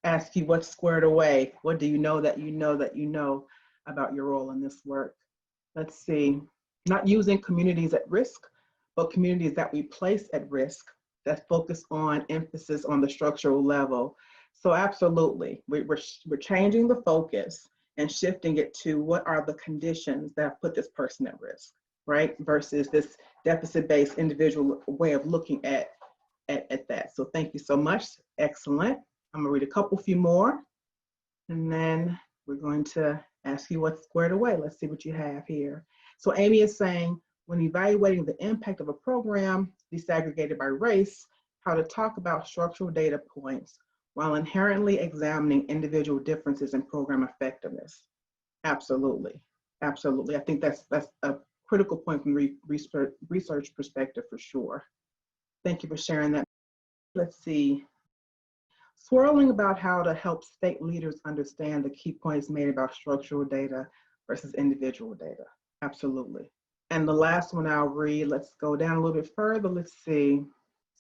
ask you what's squared away. What do you know that you know that you know about your role in this work? Let's see. Not using communities at risk, but communities that we place at risk that focus on emphasis on the structural level. So absolutely, we're changing the focus and shifting it to what are the conditions that have put this person at risk, right? Versus this deficit-based individual way of looking at that. So thank you so much, excellent. I'm gonna read a few more, and then we're going to ask you what's squared away. Let's see what you have here. So Amy is saying, when evaluating the impact of a program disaggregated by race, how to talk about structural data points while inherently examining individual differences in program effectiveness. Absolutely, absolutely. I think that's a critical point from the research perspective for sure. Thank you for sharing that. Let's see. Swirling about how to help state leaders understand the key points made about structural data versus individual data. Absolutely. And the last one I'll read, let's go down a little bit further. Let's see.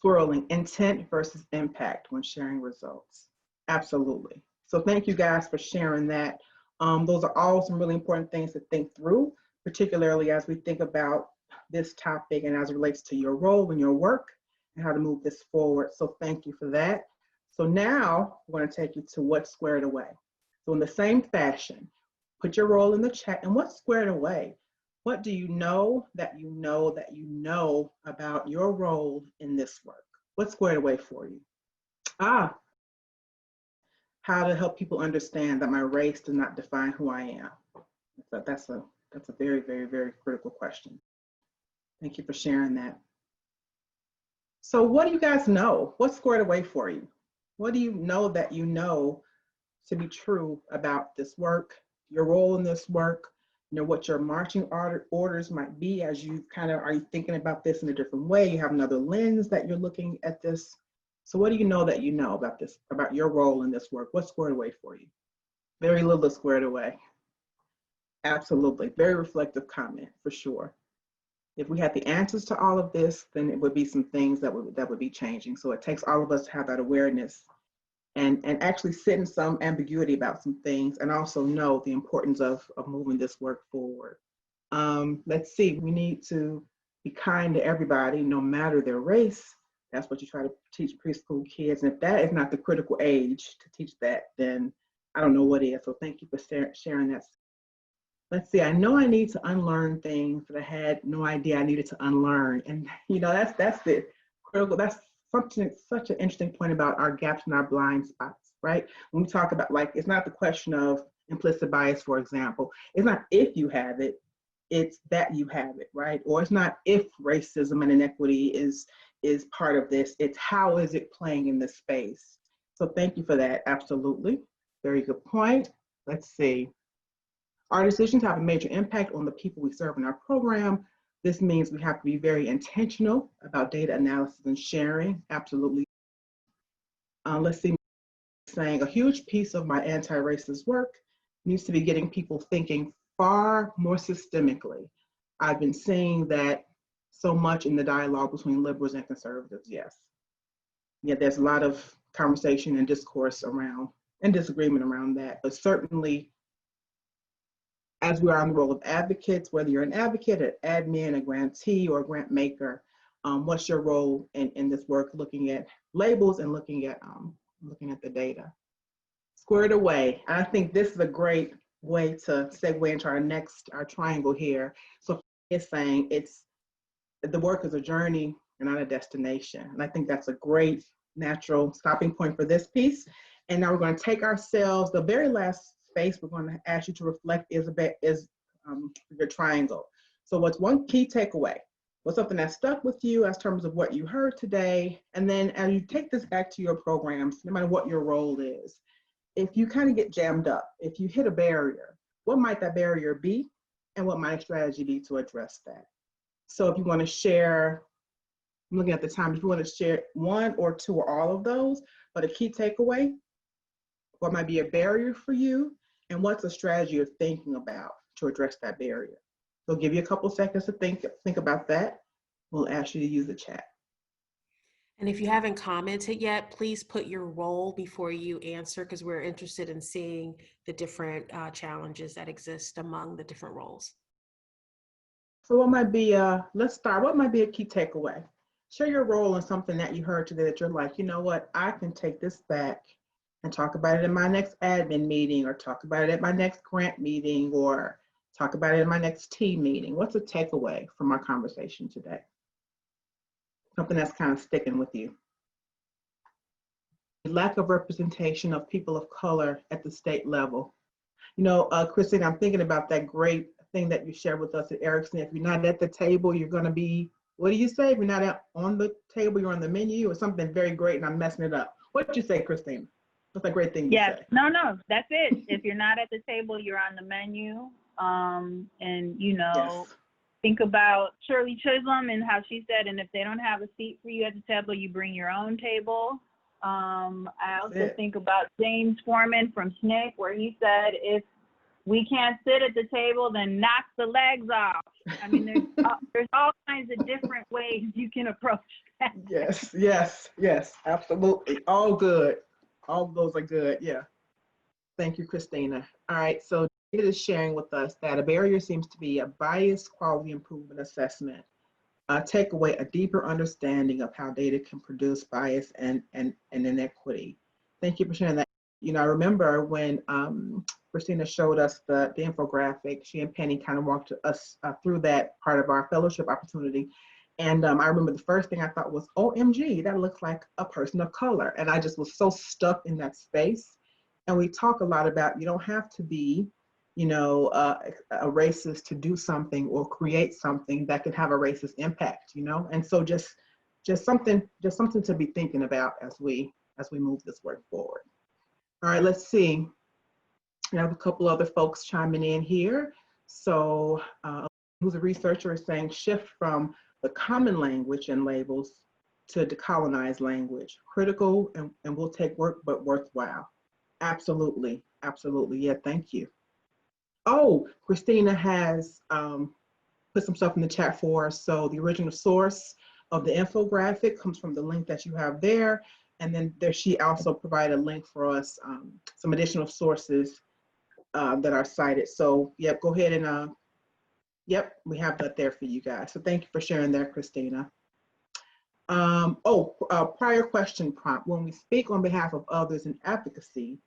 Swirling intent versus impact when sharing results. Absolutely. So thank you guys for sharing that. Those are all some really important things to think through, particularly as we think about this topic and as it relates to your role and your work and how to move this forward. So thank you for that. So now we're going to take you to what's squared away. So in the same fashion, put your role in the chat and what's squared away. What do you know that you know that you know about your role in this work? What's squared away for you? How to help people understand that my race does not define who I am. So that's a very, very, very critical question. Thank you for sharing that. So what do you guys know? What's squared away for you? What do you know that you know to be true about this work, your role in this work, you know, what your marching orders might be as you kind of, are you thinking about this in a different way? You have another lens that you're looking at this. So what do you know that you know about this, about your role in this work? What's squared away for you? Very little is squared away. Absolutely, very reflective comment for sure. If we had the answers to all of this, then it would be some things that would be changing. So it takes all of us to have that awareness and actually sit in some ambiguity about some things, and also know the importance of moving this work forward. Let's see, we need to be kind to everybody, no matter their race. That's what you try to teach preschool kids. And if that is not the critical age to teach that, then I don't know what is. So thank you for sharing that. Let's see, I know I need to unlearn things that I had no idea I needed to unlearn. And you know, that's the critical, that's something, such an interesting point about our gaps and our blind spots, right? When we talk about, like, it's not the question of implicit bias, for example. It's not if you have it, it's that you have it, right? Or it's not if racism and inequity is part of this, it's how is it playing in this space. So thank you for that, absolutely. Very good point. Let's see. Our decisions have a major impact on the people we serve in our program. This means we have to be very intentional about data analysis and sharing, absolutely. Let's see, saying a huge piece of my anti-racist work needs to be getting people thinking far more systemically. I've been seeing that so much in the dialogue between liberals and conservatives, yes. Yeah, there's a lot of conversation and discourse around, and disagreement around that, but certainly as we are on the role of advocates, whether you're an advocate, an admin, a grantee, or a grant maker, what's your role in this work, looking at labels and looking at the data? Squared away. I think this is a great way to segue into our triangle here. So it's saying the work is a journey and not a destination. And I think that's a great natural stopping point for this piece. And now we're going to take ourselves, the very last space we're going to ask you to reflect is your triangle. So what's one key takeaway? What's something that stuck with you as terms of what you heard today? And then as you take this back to your programs, no matter what your role is, if you kind of get jammed up, if you hit a barrier, what might that barrier be? And what might a strategy be to address that? So if you want to share, I'm looking at the time, if you want to share one or two or all of those, but a key takeaway, what might be a barrier for you, and what's a strategy you're thinking about to address that barrier? So I'll give you a couple seconds to think about that. We'll ask you to use the chat. And if you haven't commented yet, please put your role before you answer, because we're interested in seeing the different challenges that exist among the different roles. So what might be, let's start, what might be a key takeaway? Share your role in something that you heard today that you're like, you know what, I can take this back and talk about it in my next admin meeting, or talk about it at my next grant meeting, or talk about it in my next team meeting. What's a takeaway from our conversation today? Something that's kind of sticking with you. Lack of representation of people of color at the state level. You know, Cristina, I'm thinking about that great thing that you shared with us at Erikson. If you're not at the table, you're going to be, what do you say? If you're not on the table, you're on the menu, or something very great, and I'm messing it up. What did you say, Cristina? What's a great thing you say? No, that's it. If you're not at the table, you're on the menu. And, you know, Yes. Think about Shirley Chisholm and how she said, and if they don't have a seat for you at the table, you bring your own table. I also think about James Foreman from SNCC, where he said, if we can't sit at the table, then knock the legs off. I mean, there's all kinds of different ways you can approach that. Yes, absolutely. All good. All of those are good, yeah. Thank you, Cristina. All right, so it is sharing with us that a barrier seems to be a biased quality improvement assessment. Take away a deeper understanding of how data can produce bias and inequity. Thank you for sharing that. You know, I remember when Cristina showed us the infographic, she and Penny kind of walked us through that part of our fellowship opportunity. And I remember the first thing I thought was, OMG, that looks like a person of color. And I just was so stuck in that space. And we talk a lot about, you don't have to be, you know, a racist to do something or create something that can have a racist impact, you know? And so just something to be thinking about as we move this work forward. All right, let's see. We have a couple other folks chiming in here. So who's a researcher is saying shift from the common language and labels to decolonize language. Critical and will take work, but worthwhile. Absolutely, absolutely. Yeah, thank you. Oh, Cristina has put some stuff in the chat for us. So the original source of the infographic comes from the link that you have there. And then she also provided a link for us, some additional sources that are cited. So yeah, go ahead and Yep, we have that there for you guys. So thank you for sharing that, Cristina. Prior question prompt. When we speak on behalf of others in advocacy,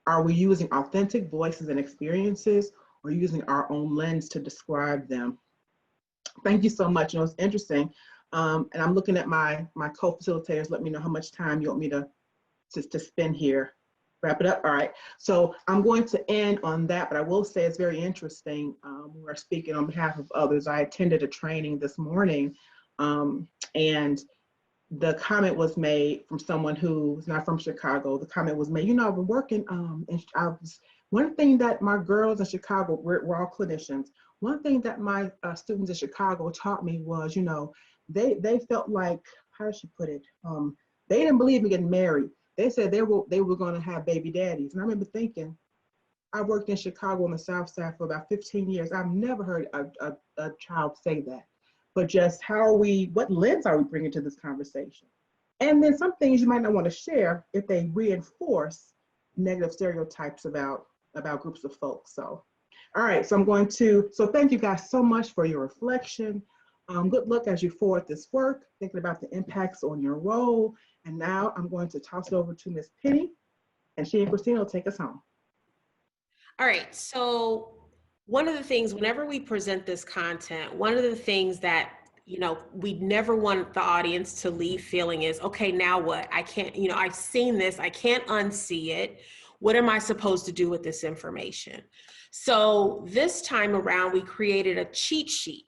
are we using authentic voices and experiences or using our own lens to describe them? Thank you so much. You know, it's interesting. And I'm looking at my co-facilitators. Let me know how much time you want me to spend here. Wrap it up. All right. So I'm going to end on that, but I will say it's very interesting. We're speaking on behalf of others. I attended a training this morning, and the comment was made from someone who's not from Chicago. The comment was made, you know, I've been working, and one thing that my girls in Chicago, we're all clinicians. One thing that my students in Chicago taught me was, you know, they felt like, how does she put it? They didn't believe in getting married. They said they were going to have baby daddies. And I remember thinking, I worked in Chicago on the South Side for about 15 years. I've never heard a child say that. But just what lens are we bringing to this conversation? And then some things you might not want to share if they reinforce negative stereotypes about groups of folks. So, all right, so thank you guys so much for your reflection. Good luck as you forward this work, thinking about the impacts on your role. And now I'm going to toss it over to Ms. Penny, and she and Cristina will take us home. All right, so one of the things, whenever we present this content, one of the things that, you know, we never want the audience to leave feeling is, okay, now what? I can't, you know, I've seen this, I can't unsee it. What am I supposed to do with this information? So this time around, we created a cheat sheet.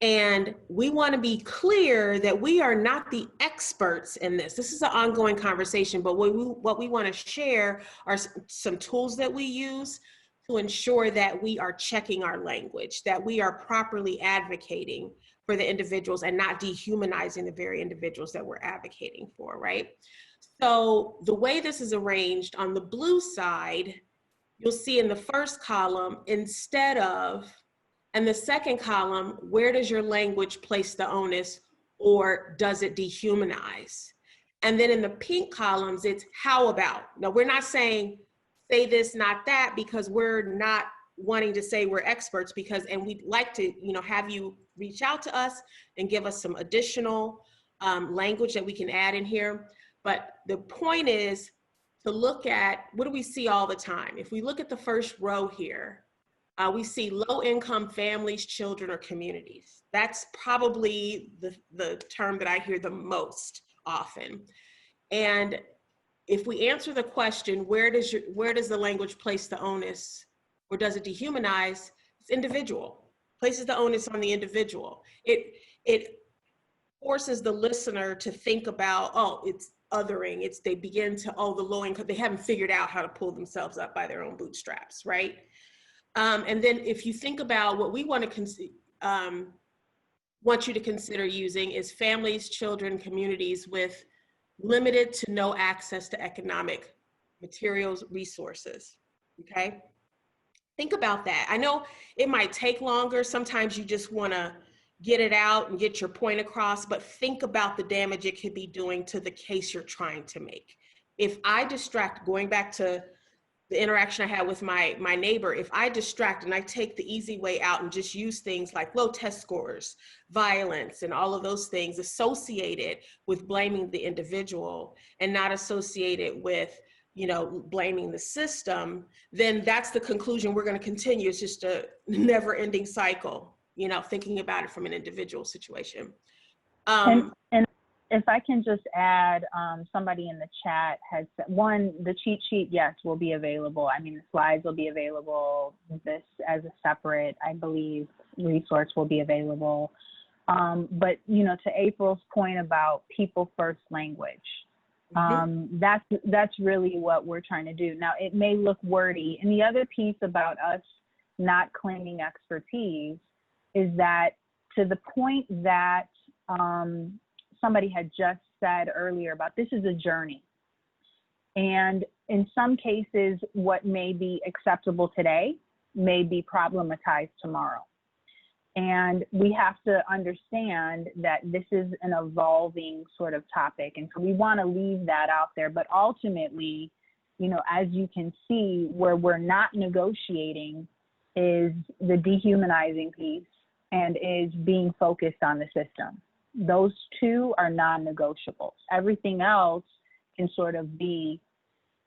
And we want to be clear that we are not the experts in this. This is an ongoing conversation, but what we want to share are some tools that we use to ensure that we are checking our language, that we are properly advocating for the individuals and not dehumanizing the very individuals that we're advocating for, right? So the way this is arranged, on the blue side, you'll see in the first column, instead of, and the second column, where does your language place the onus, or does it dehumanize? And then in the pink columns, it's how about. Now, we're not saying say this, not that, because we're not wanting to say we're experts, and we'd like to, you know, have you reach out to us and give us some additional language that we can add in here. But the point is to look at, what do we see all the time? If we look at the first row here, we see low-income families, children, or communities. That's probably the term that I hear the most often. And if we answer the question, where does the language place the onus, or does it dehumanize? It's individual. Places the onus on the individual. It forces the listener to think about, oh, it's othering. They begin to, oh, the low-income, they haven't figured out how to pull themselves up by their own bootstraps, right? And then if you think about what we want you to consider using is families, children, communities with limited to no access to economic materials, resources, okay? Think about that. I know it might take longer. Sometimes you just wanna get it out and get your point across, but think about the damage it could be doing to the case you're trying to make. If I distract, going back to the interaction I had with my neighbor, if I distract and I take the easy way out and just use things like low test scores, violence, and all of those things associated with blaming the individual and not associated with, you know, blaming the system, then that's the conclusion we're going to continue. It's just a never-ending cycle, you know, thinking about it from an individual situation. And if I can just add, somebody in the chat had said, the cheat sheet, yes, will be available. I mean, the slides will be available. This as a separate, I believe, resource will be available. But, you know, to April's point about people first language, that's really what we're trying to do. Now, it may look wordy. And the other piece about us not claiming expertise is that, to the point that somebody had just said earlier about, this is a journey. And in some cases, what may be acceptable today may be problematized tomorrow. And we have to understand that this is an evolving sort of topic. And so we want to leave that out there. But ultimately, you know, as you can see, where we're not negotiating is the dehumanizing piece and is being focused on the system. Those two are non-negotiables. Everything else can sort of be,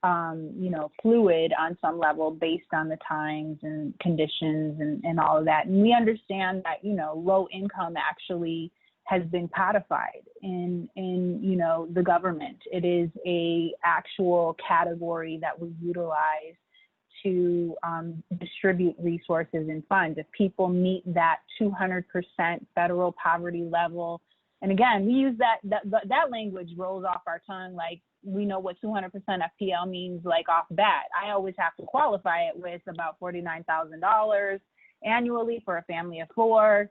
you know, fluid on some level based on the times and conditions and all of that. And we understand that, you know, low income actually has been codified in you know, the government. It is a actual category that we utilize to distribute resources and funds. If people meet that 200% federal poverty level, and again, we use that language rolls off our tongue like we know what 200% FPL means like off the bat. I always have to qualify it with about $49,000 annually for a family of four.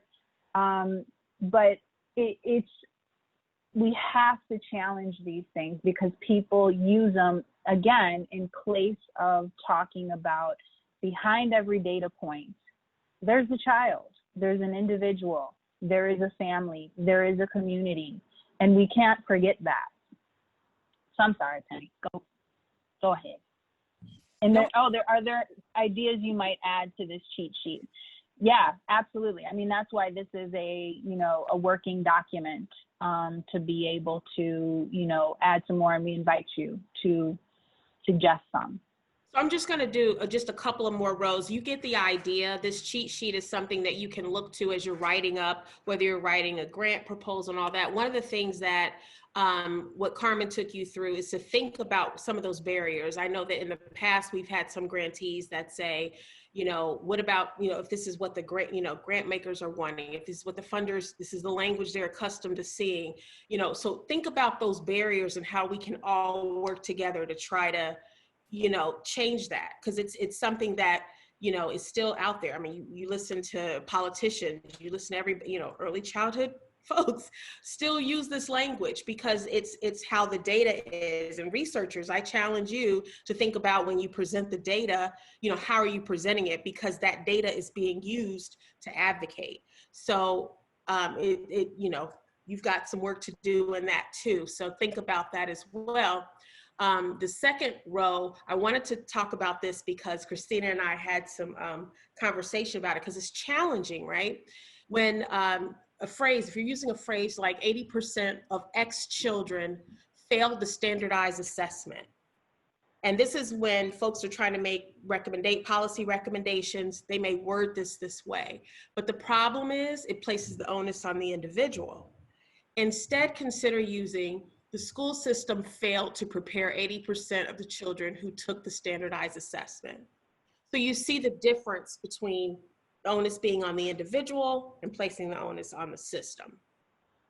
But we have to challenge these things because people use them, again, in place of talking about behind every data point, there's a child, there's an individual, there is a family, there is a community, and we can't forget that. So I'm sorry, Penny, go ahead. And are there ideas you might add to this cheat sheet? Yeah, absolutely. I mean, that's why this is a, you know, a working document to be able to, you know, add some more, and we invite you to suggest some. So I'm just going to do just a couple of more rows. You get the idea. This cheat sheet is something that you can look to as you're writing up, whether you're writing a grant proposal and all that. One of the things that what Carmen took you through is to think about some of those barriers. I know that in the past, we've had some grantees that say, you know, what about, you know, if this is what the grant makers are wanting, if this is what the funders, this is the language they're accustomed to seeing, you know, so think about those barriers and how we can all work together to try to, you know, change that, because it's something that, you know, is still out there. I mean, you listen to politicians, you listen to every, you know, early childhood folks still use this language because it's how the data is. And researchers, I challenge you to think about when you present the data, you know, how are you presenting it? Because that data is being used to advocate. So you know, you've got some work to do in that too. So think about that as well. The second row, I wanted to talk about this because Cristina and I had some conversation about it because it's challenging, right? When a phrase, if you're using a phrase like 80% of X children failed the standardized assessment. And this is when folks are trying to make policy recommendations, they may word this way. But the problem is it places the onus on the individual. Instead, consider using the school system failed to prepare 80% of the children who took the standardized assessment. So you see the difference between the onus being on the individual and placing the onus on the system,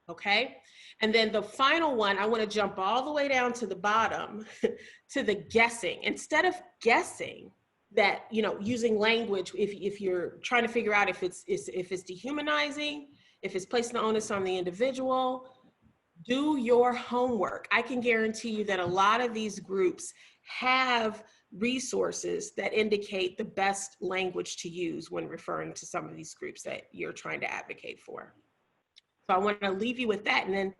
okay? And then the final one, I wanna jump all the way down to the bottom to the guessing. Instead of guessing that, you know, using language, if you're trying to figure out if it's dehumanizing, if it's placing the onus on the individual, do your homework. I can guarantee you that a lot of these groups have resources that indicate the best language to use when referring to some of these groups that you're trying to advocate for. So I want to leave you with that, and then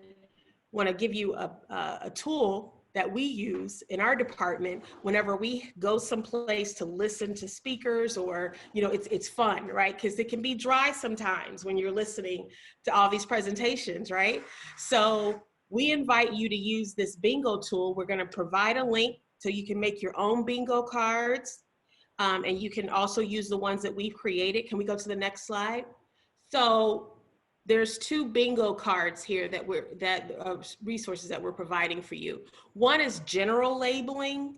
want to give you a tool that we use in our department whenever we go someplace to listen to speakers, or, you know, it's fun, right? Because it can be dry sometimes when you're listening to all these presentations, right? So we invite you to use this bingo tool. We're going to provide a link so you can make your own bingo cards. And you can also use the ones that we've created. Can we go to the next slide? So there's two bingo cards here that resources that we're providing for you. One is general labeling,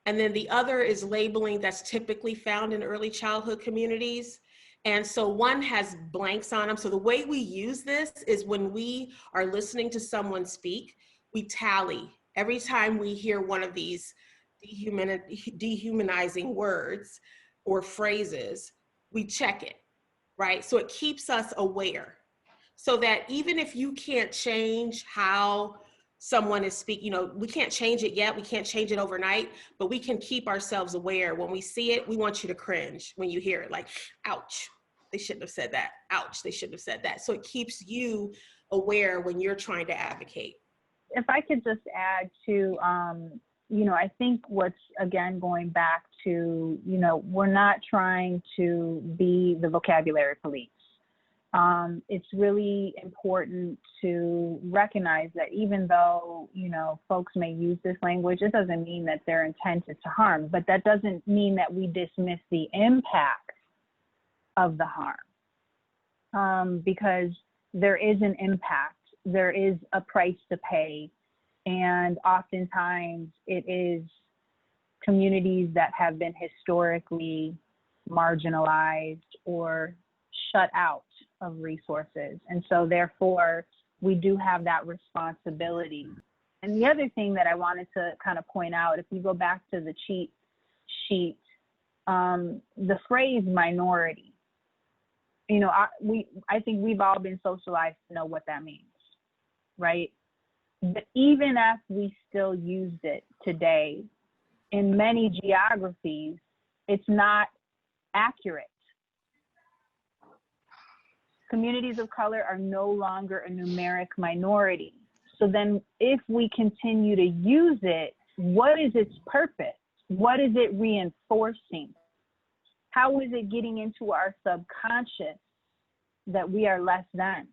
and then the other is labeling that's typically found in early childhood communities. And so one has blanks on them. So the way we use this is when we are listening to someone speak, we tally. Every time we hear one of these dehumanizing words or phrases, we check it, right? So it keeps us aware. So that even if you can't change how someone is speaking, you know, we can't change it yet, we can't change it overnight, but we can keep ourselves aware. When we see it, we want you to cringe when you hear it, like, ouch, they shouldn't have said that. Ouch, they shouldn't have said that. So it keeps you aware when you're trying to advocate. If I could just add to I think what's, again, going back to, we're not trying to be the vocabulary police. It's really important to recognize that even though, folks may use this language, it doesn't mean that their intent is to harm, but that doesn't mean that we dismiss the impact of the harm, because there is an impact, there is a price to pay, and oftentimes it is communities that have been historically marginalized or shut out of resources. And so therefore, we do have that responsibility. And the other thing that I wanted to kind of point out, if you go back to the cheat sheet, the phrase minority, I think we've all been socialized to know what that means, right? But even as we still used it today, in many geographies, it's not accurate. Communities of color are no longer a numeric minority. So then if we continue to use it, what is its purpose? What is it reinforcing? How is it getting into our subconscious that we are less than?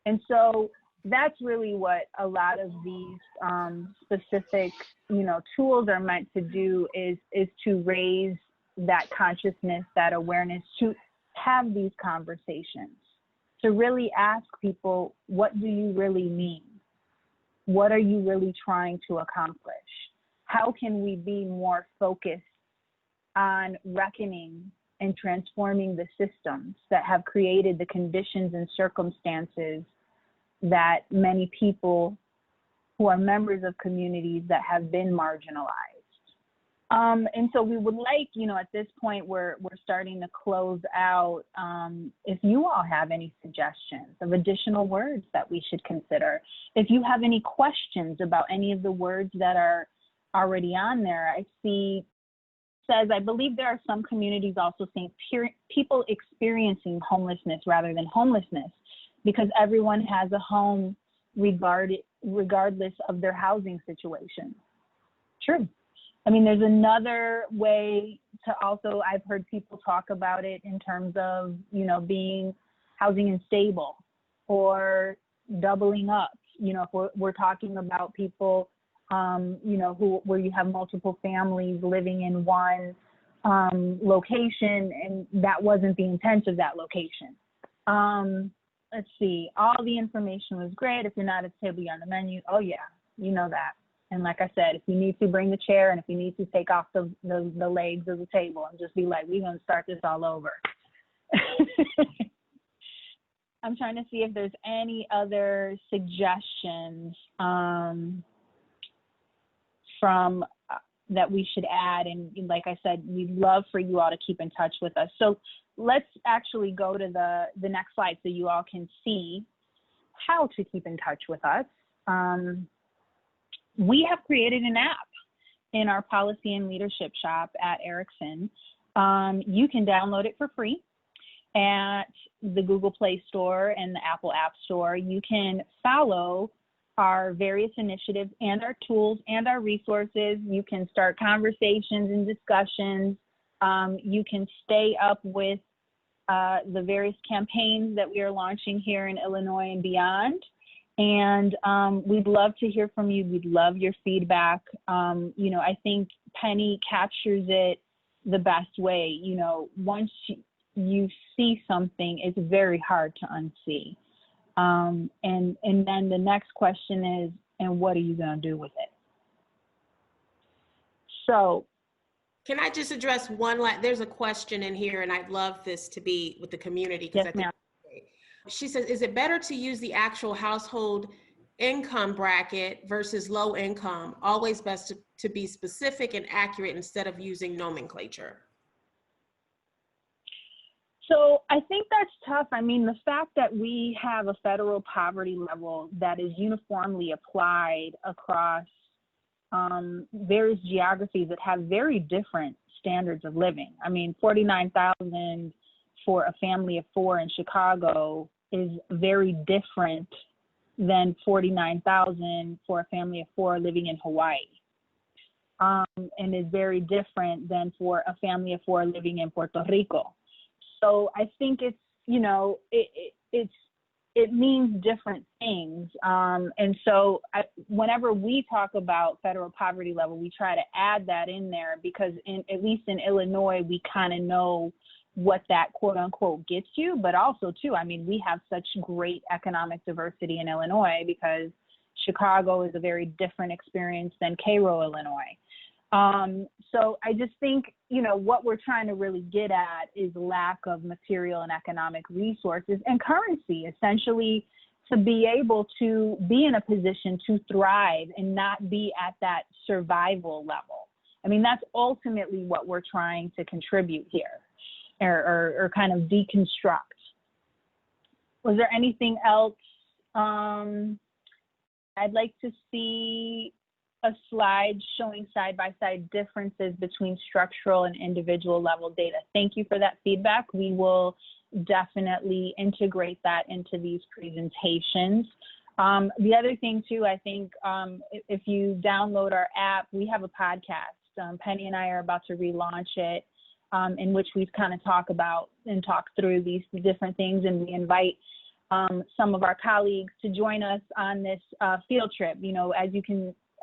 And so that's really what a lot of these specific, tools are meant to do, is to raise that consciousness, that awareness, to have these conversations, to really ask people, what do you really mean? What are you really trying to accomplish? How can we be more focused on reckoning and transforming the systems that have created the conditions and circumstances that many people who are members of communities that have been marginalized? And so we would like, at this point, we're starting to close out. If you all have any suggestions of additional words that we should consider, if you have any questions about any of the words that are already on there, I see says, I believe there are some communities also saying people experiencing homelessness rather than homelessness, because everyone has a home regardless of their housing situation. True. I mean, there's another way to also, I've heard people talk about it in terms of, being housing unstable or doubling up. If we're talking about people, where you have multiple families living in one location, and that wasn't the intent of that location. Let's see, all the information was great. If you're not at the table, you're on the menu. Oh yeah, you know that. And like I said, if you need to, bring the chair, and if you need to, take off the legs of the table and just be like, we're going to start this all over. I'm trying to see if there's any other suggestions from that we should add. And like I said, we'd love for you all to keep in touch with us. So let's actually go to the next slide so you all can see how to keep in touch with us. We have created an app in our policy and leadership shop at Erikson. You can download it for free at the Google Play Store and the Apple App Store. You can follow our various initiatives and our tools and our resources. You can start conversations and discussions. You can stay up with the various campaigns that we are launching here in Illinois and beyond. And we'd love to hear from you. We'd love your feedback. I think Penny captures it the best way. Once you see something, it's very hard to unsee. And then the next question is, and what are you going to do with it? So, can I just address there's a question in here, and I'd love this to be with the community. Yes, ma'am. She says, is it better to use the actual household income bracket versus low income? Always best to be specific and accurate instead of using nomenclature. So I think that's tough. I mean, the fact that we have a federal poverty level that is uniformly applied across various geographies that have very different standards of living. I mean, 49,000 for a family of 4 in Chicago is very different than $49,000 for a family of 4 living in Hawaii. And is very different than for a family of 4 living in Puerto Rico. So I think it's, you know, it means different things. And so whenever we talk about federal poverty level, we try to add that in there because at least in Illinois, we kind of know what that quote unquote gets you, but also too, I mean, we have such great economic diversity in Illinois because Chicago is a very different experience than Cairo, Illinois. So I just think, you know, what we're trying to really get at is lack of material and economic resources and currency, essentially, to be able to be in a position to thrive and not be at that survival level. I mean, that's ultimately what we're trying to contribute here or kind of deconstruct. Was there anything else? I'd like to see a slide showing side-by-side differences between structural and individual level data. Thank you for that feedback. We will definitely integrate that into these presentations. The other thing too, I think if you download our app, we have a podcast. Penny and I are about to relaunch it, in which we kind of talk about and talk through these different things, and we invite some of our colleagues to join us on this field trip. You know,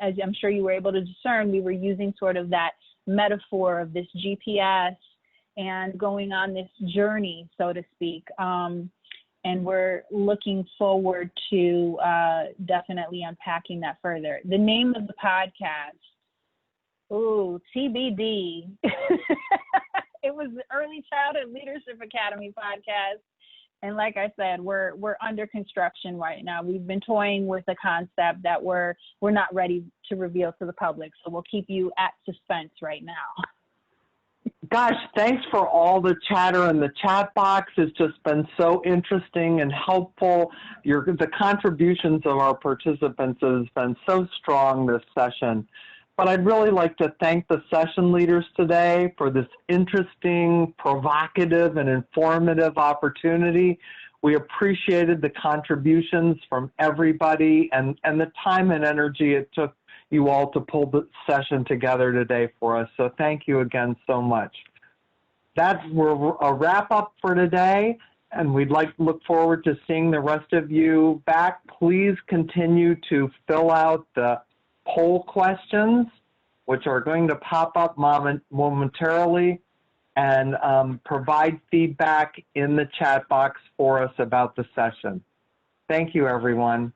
as I'm sure you were able to discern, we were using sort of that metaphor of this GPS and going on this journey, so to speak. And we're looking forward to definitely unpacking that further. The name of the podcast, TBD. It was the Early Childhood Leadership Academy podcast. And like I said, we're under construction right now. We've been toying with a concept that we're not ready to reveal to the public. So we'll keep you at suspense right now. Gosh, thanks for all the chatter in the chat box. It's just been so interesting and helpful. The contributions of our participants has been so strong this session. But I'd really like to thank the session leaders today for this interesting, provocative, and informative opportunity. We appreciated the contributions from everybody and the time and energy it took you all to pull the session together today for us. So thank you again so much. That's a wrap up for today, and we'd like to look forward to seeing the rest of you back. Please continue to fill out the poll questions, which are going to pop up momentarily, and provide feedback in the chat box for us about the session. Thank you, everyone.